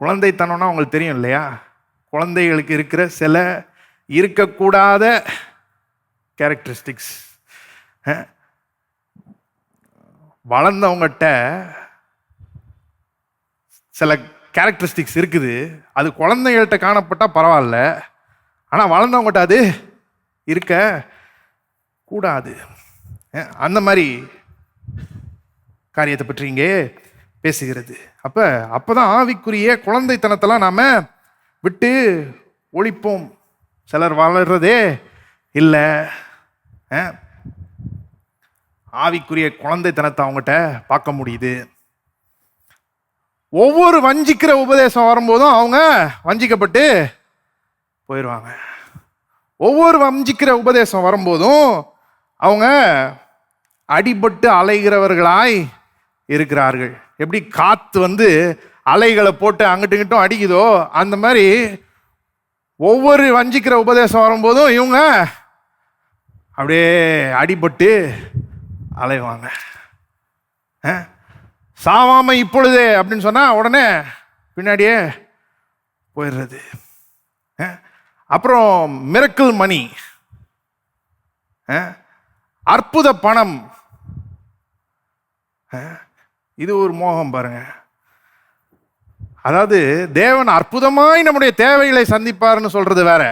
குழந்தைத்தனம்னா உங்களுக்கு தெரியும் இல்லையா? குழந்தைகளுக்கு இருக்கிற சில இருக்கக்கூடாத கேரக்டரிஸ்டிக்ஸ் வளர்ந்தவங்ககிட்ட சில கேரக்டரிஸ்டிக்ஸ் இருக்குது. அது குழந்தைகள்கிட்ட காணப்பட்டால் பரவாயில்ல, ஆனால் வளர்ந்தவங்ககிட்ட அது இருக்க கூடாது. அந்த மாதிரி காரியத்தை பற்றி இங்கே பேசுகிறது. அப்பதான் ஆவிக்குரிய குழந்தைத்தனத்தெல்லாம் நாம விட்டு ஒழிப்போம். சிலர் வளர்றதே இல்லை. ஆவிக்குரிய குழந்தைத்தனத்தை அவங்ககிட்ட பார்க்க முடியுது. ஒவ்வொரு வஞ்சிக்கிற உபதேசம் வரும்போதும் அவங்க வஞ்சிக்கப்பட்டு போயிடுவாங்க. ஒவ்வொரு வஞ்சிக்கிற உபதேசம் வரும்போதும் அவங்க அடிபட்டு அலைகிறவர்களாய் இருக்கிறார்கள். எப்படி காத்து அலைகளை போட்டு அங்கிட்டு இங்கிட்டும் அடிக்குதோ, அந்த மாதிரி ஒவ்வொரு வஞ்சிக்கிற உபதேசம் வரும்போதும் இவங்க அப்படியே அடிபட்டு அலைவாங்க. சாவாம இப்பொழுதே அப்படின்னு சொன்னா உடனே பின்னாடியே போயிடுறது. அப்புறம் மிரக்கிள் மணி, அற்புத பணம், இது ஒரு மோகம் பாருங்க. அதாவது தேவன் அற்புதமாய் நம்முடைய தேவைகளை சந்திப்பார்னு சொல்றது வேற.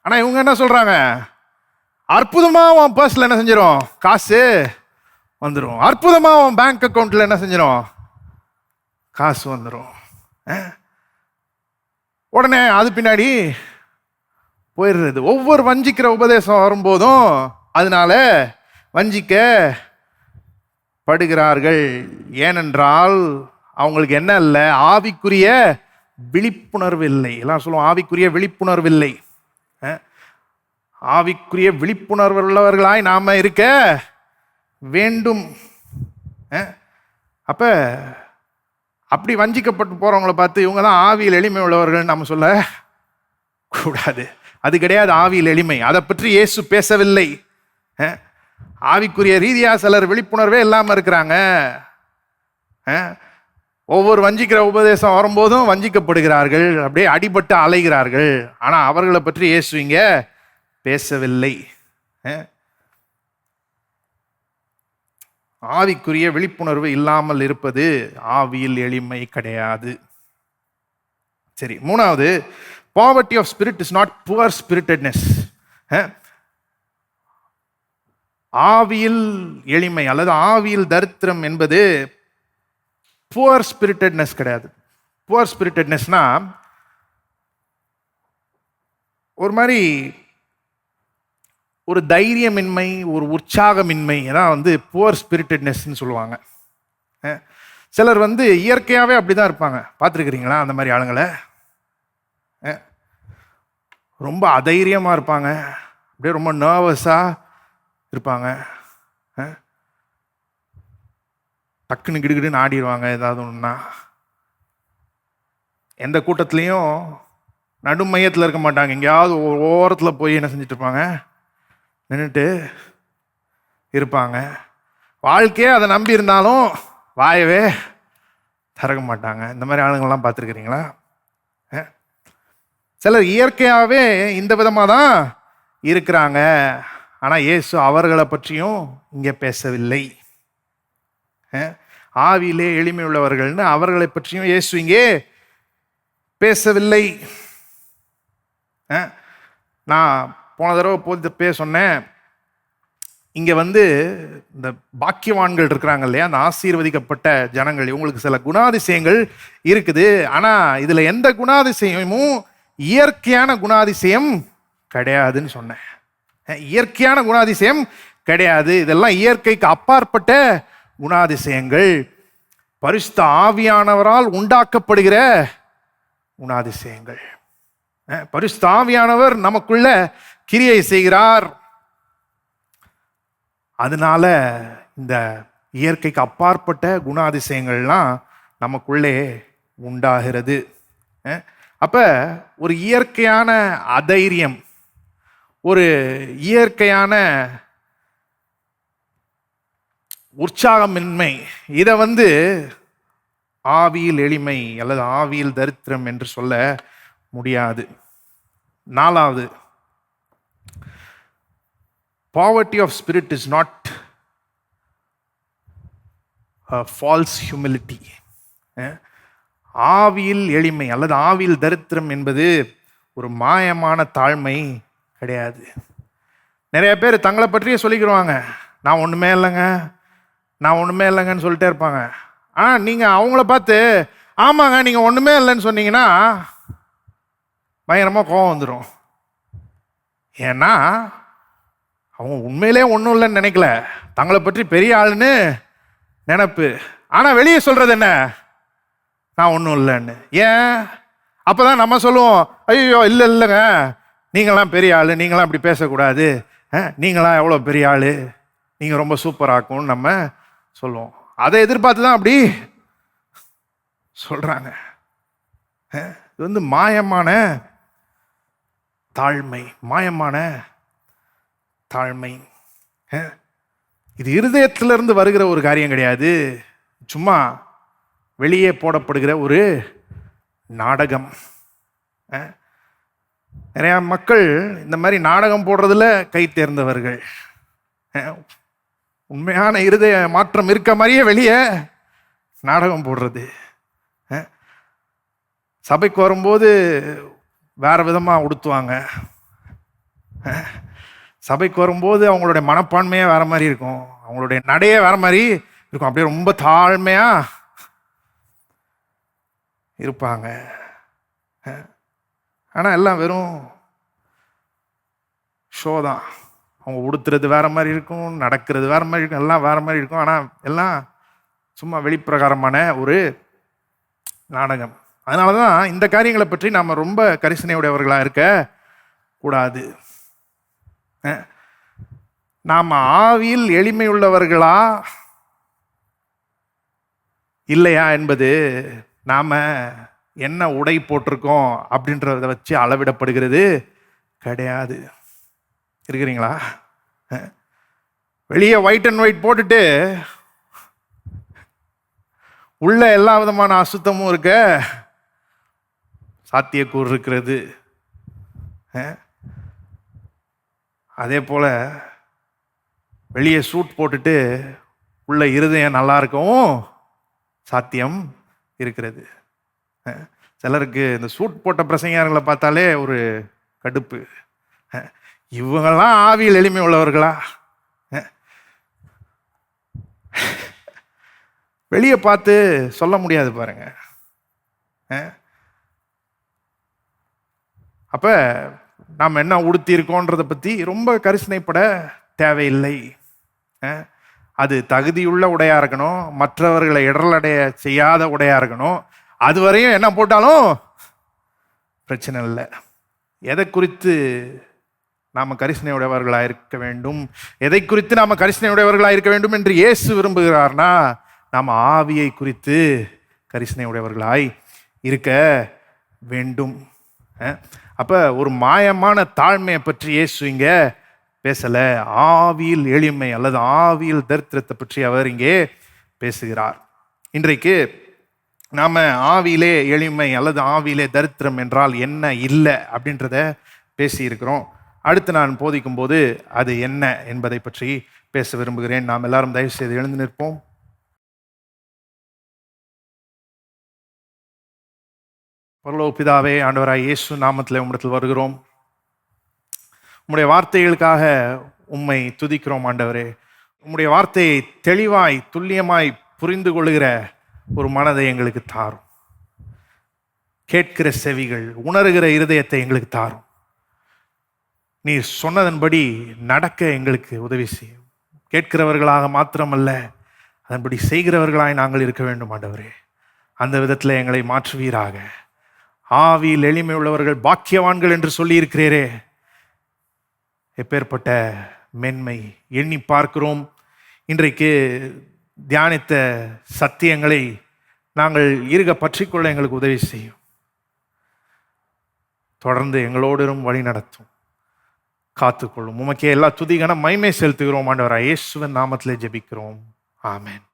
ஆனா இவங்க என்ன சொல்றாங்க? அற்புதமா உன் பர்ஸ்ல என்ன செஞ்சிடும்? காசு வந்துடும். அற்புதமா உன் பேங்க் அக்கௌண்ட்ல என்ன செஞ்சிடும்? காசு வந்துடும். உடனே அது பின்னாடி போயிடுறது. ஒவ்வொரு வஞ்சிக்கிற உபதேசம் வரும்போதும் அதனால வஞ்சிக்க படுகிறார்கள். ஏனென்றால் அவங்களுக்கு என்ன இல்லை? ஆவிக்குரிய விழிப்புணர்வு இல்லை. எல்லாம் சொல்லுவோம், ஆவிக்குரிய விழிப்புணர்வு இல்லை. ஆவிக்குரிய விழிப்புணர்வு உள்ளவர்களாய் நாம இருக்க வேண்டும். அப்படி வஞ்சிக்கப்பட்டு போறவங்களை பார்த்து இவங்க தான் ஆவியில் எளிமை உள்ளவர்கள் நம்ம சொல்ல கூடாது. அது கிடையாது ஆவியில் எளிமை. அதை பற்றி இயேசு பேசவில்லை. ஆவிக்குரிய ரீதியா சிலர் விழிப்புணர்வே இல்லாம இருக்கிறாங்க. ஒவ்வொரு வஞ்சிக்கிற உபதேசம் வரும்போதும் வஞ்சிக்கப்படுகிறார்கள், அப்படியே அடிபட்டு அலைகிறார்கள். ஆனா அவர்களை பற்றி இயேசு இங்க பேசவில்லை. ஆவிக்குரிய விழிப்புணர்வு இல்லாமல் இருப்பது ஆவியில் எளிமை கிடையாது. சரி, மூணாவது, poverty of spirit is not poor spiritedness. ஆவியில் எளிமை அல்லது ஆவியில் தரித்திரம் என்பது புவர் ஸ்பிரிட்டட்னஸ் கிடையாது. புவர் ஸ்பிரிட்டட்னஸ்னா ஒரு மாதிரி ஒரு தைரியமின்மை, ஒரு உற்சாகமின்மை தான் புவர் ஸ்பிரிட்டட்னஸ்ன்னு சொல்லுவாங்க. சிலர் இயற்கையாகவே அப்படி தான் இருப்பாங்க. பார்த்துருக்குறீங்களா அந்த மாதிரி ஆளுங்களை? ரொம்ப அதைரியமாக இருப்பாங்க, அப்படியே ரொம்ப நர்வஸாக இருப்பாங்க, டக்குன்னு கிடுகிடுன்னு ஆடிடுவாங்க ஏதாவது ஒன்றுனா. எந்த கூட்டத்துலேயும் நடுமையத்தில் இருக்க மாட்டாங்க, எங்கேயாவது ஓரத்தில் போய் என்ன செஞ்சுட்டு இருப்பாங்க, நின்றுட்டு இருப்பாங்க. வாழ்க்கையே அதை நம்பி இருந்தாலும் வாயவே திறக்க மாட்டாங்க. இந்த மாதிரி ஆளுங்கள்லாம் பார்த்துருக்குறீங்களா? சிலர் இயற்கையாகவே இந்த விதமாக தான் இருக்கிறாங்க. ஆனால் இயேசு அவர்களை பற்றியும் இங்கே பேசவில்லை. ஆவியிலே எளிமை உள்ளவர்கள்னு அவர்களை பற்றியும் இயேசு இங்கே பேசவில்லை. நான் போன தடவை சொன்னேன், இங்கே இந்த பாக்கியவான்கள் இருக்கிறாங்க இல்லையா, அந்த ஆசீர்வதிக்கப்பட்ட ஜனங்கள், இவங்களுக்கு சில குணாதிசயங்கள் இருக்குது. ஆனால் இதில் எந்த குணாதிசயமும் இயற்கையான குணாதிசயம் கிடையாதுன்னு சொன்னேன். இயற்கையான குணாதிசயம் கிடையாது. இதெல்லாம் இயற்கைக்கு அப்பாற்பட்ட குணாதிசயங்கள், பரிசுத்த ஆவியானவரால் உண்டாக்கப்படுகிற குணாதிசயங்கள். பரிசுத்த ஆவியானவர் நமக்குள்ள கிரியை செய்கிறார். அதனால இந்த இயற்கைக்கு அப்பாற்பட்ட குணாதிசயங்கள்லாம் நமக்குள்ளே உண்டாகிறது. அப்ப ஒரு இயற்கையான அதைரியம், ஒரு இயற்கையான உற்சாகமின்மை, இதை ஆவியில் எளிமை அல்லது ஆவியில் தரித்திரம் என்று சொல்ல முடியாது. நாலாவது, poverty of spirit is not false humility. ஆவியில் எளிமை அல்லது ஆவியில் தரித்திரம் என்பது ஒரு மாயமான தாழ்மை கிடையாது. நிறைய பேர் தங்களை பற்றியே சொல்லிக்கிடுவாங்க, நான் ஒன்றுமே இல்லைங்க, நான் ஒன்றுமே இல்லைங்கன்னு சொல்லிட்டே இருப்பாங்க. ஆனால் நீங்கள் அவங்கள பார்த்து ஆமாங்க நீங்கள் ஒன்றுமே இல்லைன்னு சொன்னீங்கன்னா பயங்கரமாக கோபம் வந்துடும். ஏன்னா அவங்க உண்மையிலே ஒன்றும் இல்லைன்னு நினைக்கல, தங்களை பற்றி பெரிய ஆளுன்னு நினைப்பு. ஆனால் வெளியே சொல்கிறது என்ன, நான் ஒன்றும் இல்லைன்னு. ஏன்? அப்போ தான் நம்ம சொல்லுவோம், ஐயோ இல்லை இல்லைங்க, நீங்களாம் பெரிய ஆள், நீங்களாம் அப்படி பேசக்கூடாது, நீங்களாம் எவ்வளோ பெரிய ஆள், நீங்கள் ரொம்ப சூப்பராக்கும்னு நம்ம சொல்லுவோம். அதை எதிர்பார்த்து தான் அப்படி சொல்கிறாங்க. இது மாயமான தாழ்மை, மாயமான தாழ்மை. இது இருதயத்திலிருந்து வருகிற ஒரு காரியம் கிடையாது, சும்மா வெளியே போடப்படுகிற ஒரு நாடகம். நிறைய மக்கள் இந்த மாதிரி நாடகம் போடுறதுல கை தேர்ந்தவர்கள். உண்மையான இருதய மாற்றம் இருக்க மாதிரியே வெளியே நாடகம் போடுறது. சபைக்கு வரும்போது வேற விதமாக உடுத்துவாங்க, சபைக்கு வரும்போது அவங்களுடைய மனப்பான்மையே வேற மாதிரி இருக்கும், அவங்களுடைய நடையே வேற மாதிரி இருக்கும், அப்படியே ரொம்ப தாழ்மையா இருப்பாங்க. ஆனால் எல்லாம் வெறும் ஷோ தான். அவங்க உடுத்துறது வேற மாதிரி இருக்கும், நடக்கிறது வேற மாதிரி இருக்கும், எல்லாம் வேற மாதிரி இருக்கும். ஆனால் எல்லாம் சும்மா வெளிப்பிரகாரமான ஒரு நாடகம். அதனால தான் இந்த காரியங்களை பற்றி நாம் ரொம்ப கரிசனையுடையவர்களாக இருக்க கூடாது. நாம் ஆவியில் எளிமை உள்ளவர்களா இல்லையா என்பது நாம் என்ன உடை போட்டிருக்கோம் அப்படின்றத வச்சு அளவிடப்படுகிறது கிடையாது. இருக்கிறீங்களா? வெளியே ஒயிட் அண்ட் ஒயிட் போட்டுட்டு உள்ள எல்லா விதமான அசுத்தமும் இருக்க சாத்தியக்கூறு இருக்கிறது. அதே போல வெளியே சூட் போட்டுட்டு உள்ள இருதயம் நல்லா இருக்கவும் சாத்தியம் இருக்கிறது. சிலருக்கு இந்த சூட் போட்ட பிரசங்கியார்களை பார்த்தாலே ஒரு கடுப்பு. இவங்கெல்லாம் ஆவியில் எளிமை உள்ளவர்களா? வெளியே பார்த்து சொல்ல முடியாது பாருங்க. அப்ப நாம் என்ன உடுத்தி இருக்கோன்றதை பத்தி ரொம்ப கரிசனைப்பட தேவையில்லை. அது தகுதியுள்ள உடையா இருக்கணும், மற்றவர்களை இடரலடைய செய்யாத உடையா இருக்கணும். அது வரையும் என்ன போட்டாலும் பிரச்சனை இல்லை. எதை குறித்து நாம கரிசனை உடையவர்களாக இருக்க வேண்டும், எதை குறித்து நாம கரிசனை உடையவர்களாக இருக்க வேண்டும் என்று இயேசு விரும்புகிறார்னா, நாம் ஆவியை குறித்து கரிசனை உடையவர்களாய் இருக்க வேண்டும். அப்ப ஒரு மாயமான தாழ்மையை பற்றி இயேசு இங்க பேசல, ஆவியில் எளிமை அல்லது ஆவியில் தரித்திரத்தை பற்றி அவர் இங்கே பேசுகிறார். இன்றைக்கு நாம ஆவியிலே எளிமை அல்லது ஆவியிலே தரித்திரம் என்றால் என்ன இல்லை அப்படின்றத பேசியிருக்கிறோம். அடுத்து நான் போதிக்கும் போது அது என்ன என்பதை பற்றி பேச விரும்புகிறேன். நாம் எல்லாரும் தயவு செய்து எழுந்து நிற்போம். பரலோக பிதாவே, ஆண்டவராய் இயேசு நாமத்தில் உம்மிடத்தில் வருகிறோம். உம்முடைய வார்த்தைகளுக்காக உம்மை துதிக்கிறோம் ஆண்டவரே. உம்முடைய வார்த்தையை தெளிவாய் துல்லியமாய் புரிந்து கொள்கிற ஒரு மனதை எங்களுக்கு தாரும். கேட்கிற செவிகள், உணர்கிற இருதயத்தை எங்களுக்கு தாரும். நீ சொன்னதன்படி நடக்க எங்களுக்கு உதவி செய்யும். கேட்கிறவர்களாக மாத்திரமல்ல, அதன்படி செய்கிறவர்களாய் நாங்கள் இருக்க வேண்டும் ஆண்டவரே. அந்த விதத்தில் எங்களை மாற்றுவீராக. ஆவியில் எளிமை உள்ளவர்கள் பாக்கியவான்கள் என்று சொல்லி இருக்கிறீரே, எப்பேற்பட்ட மென்மை எண்ணி பார்க்கிறோம். இன்றைக்கு தியானித்த சத்தியங்களை நாங்கள் இருக பற்றிக்கொள்ள எங்களுக்கு உதவி செய்யும். தொடர்ந்து எங்களோடும் வழி நடத்தும், காத்துக்கொள்ளும். உமக்கே எல்லா துதிகன மகிமை செலுத்துகிறோம் ஆண்டவராய் இயேசுவின் நாமத்திலே ஜெபிக்கிறோம். ஆமென்.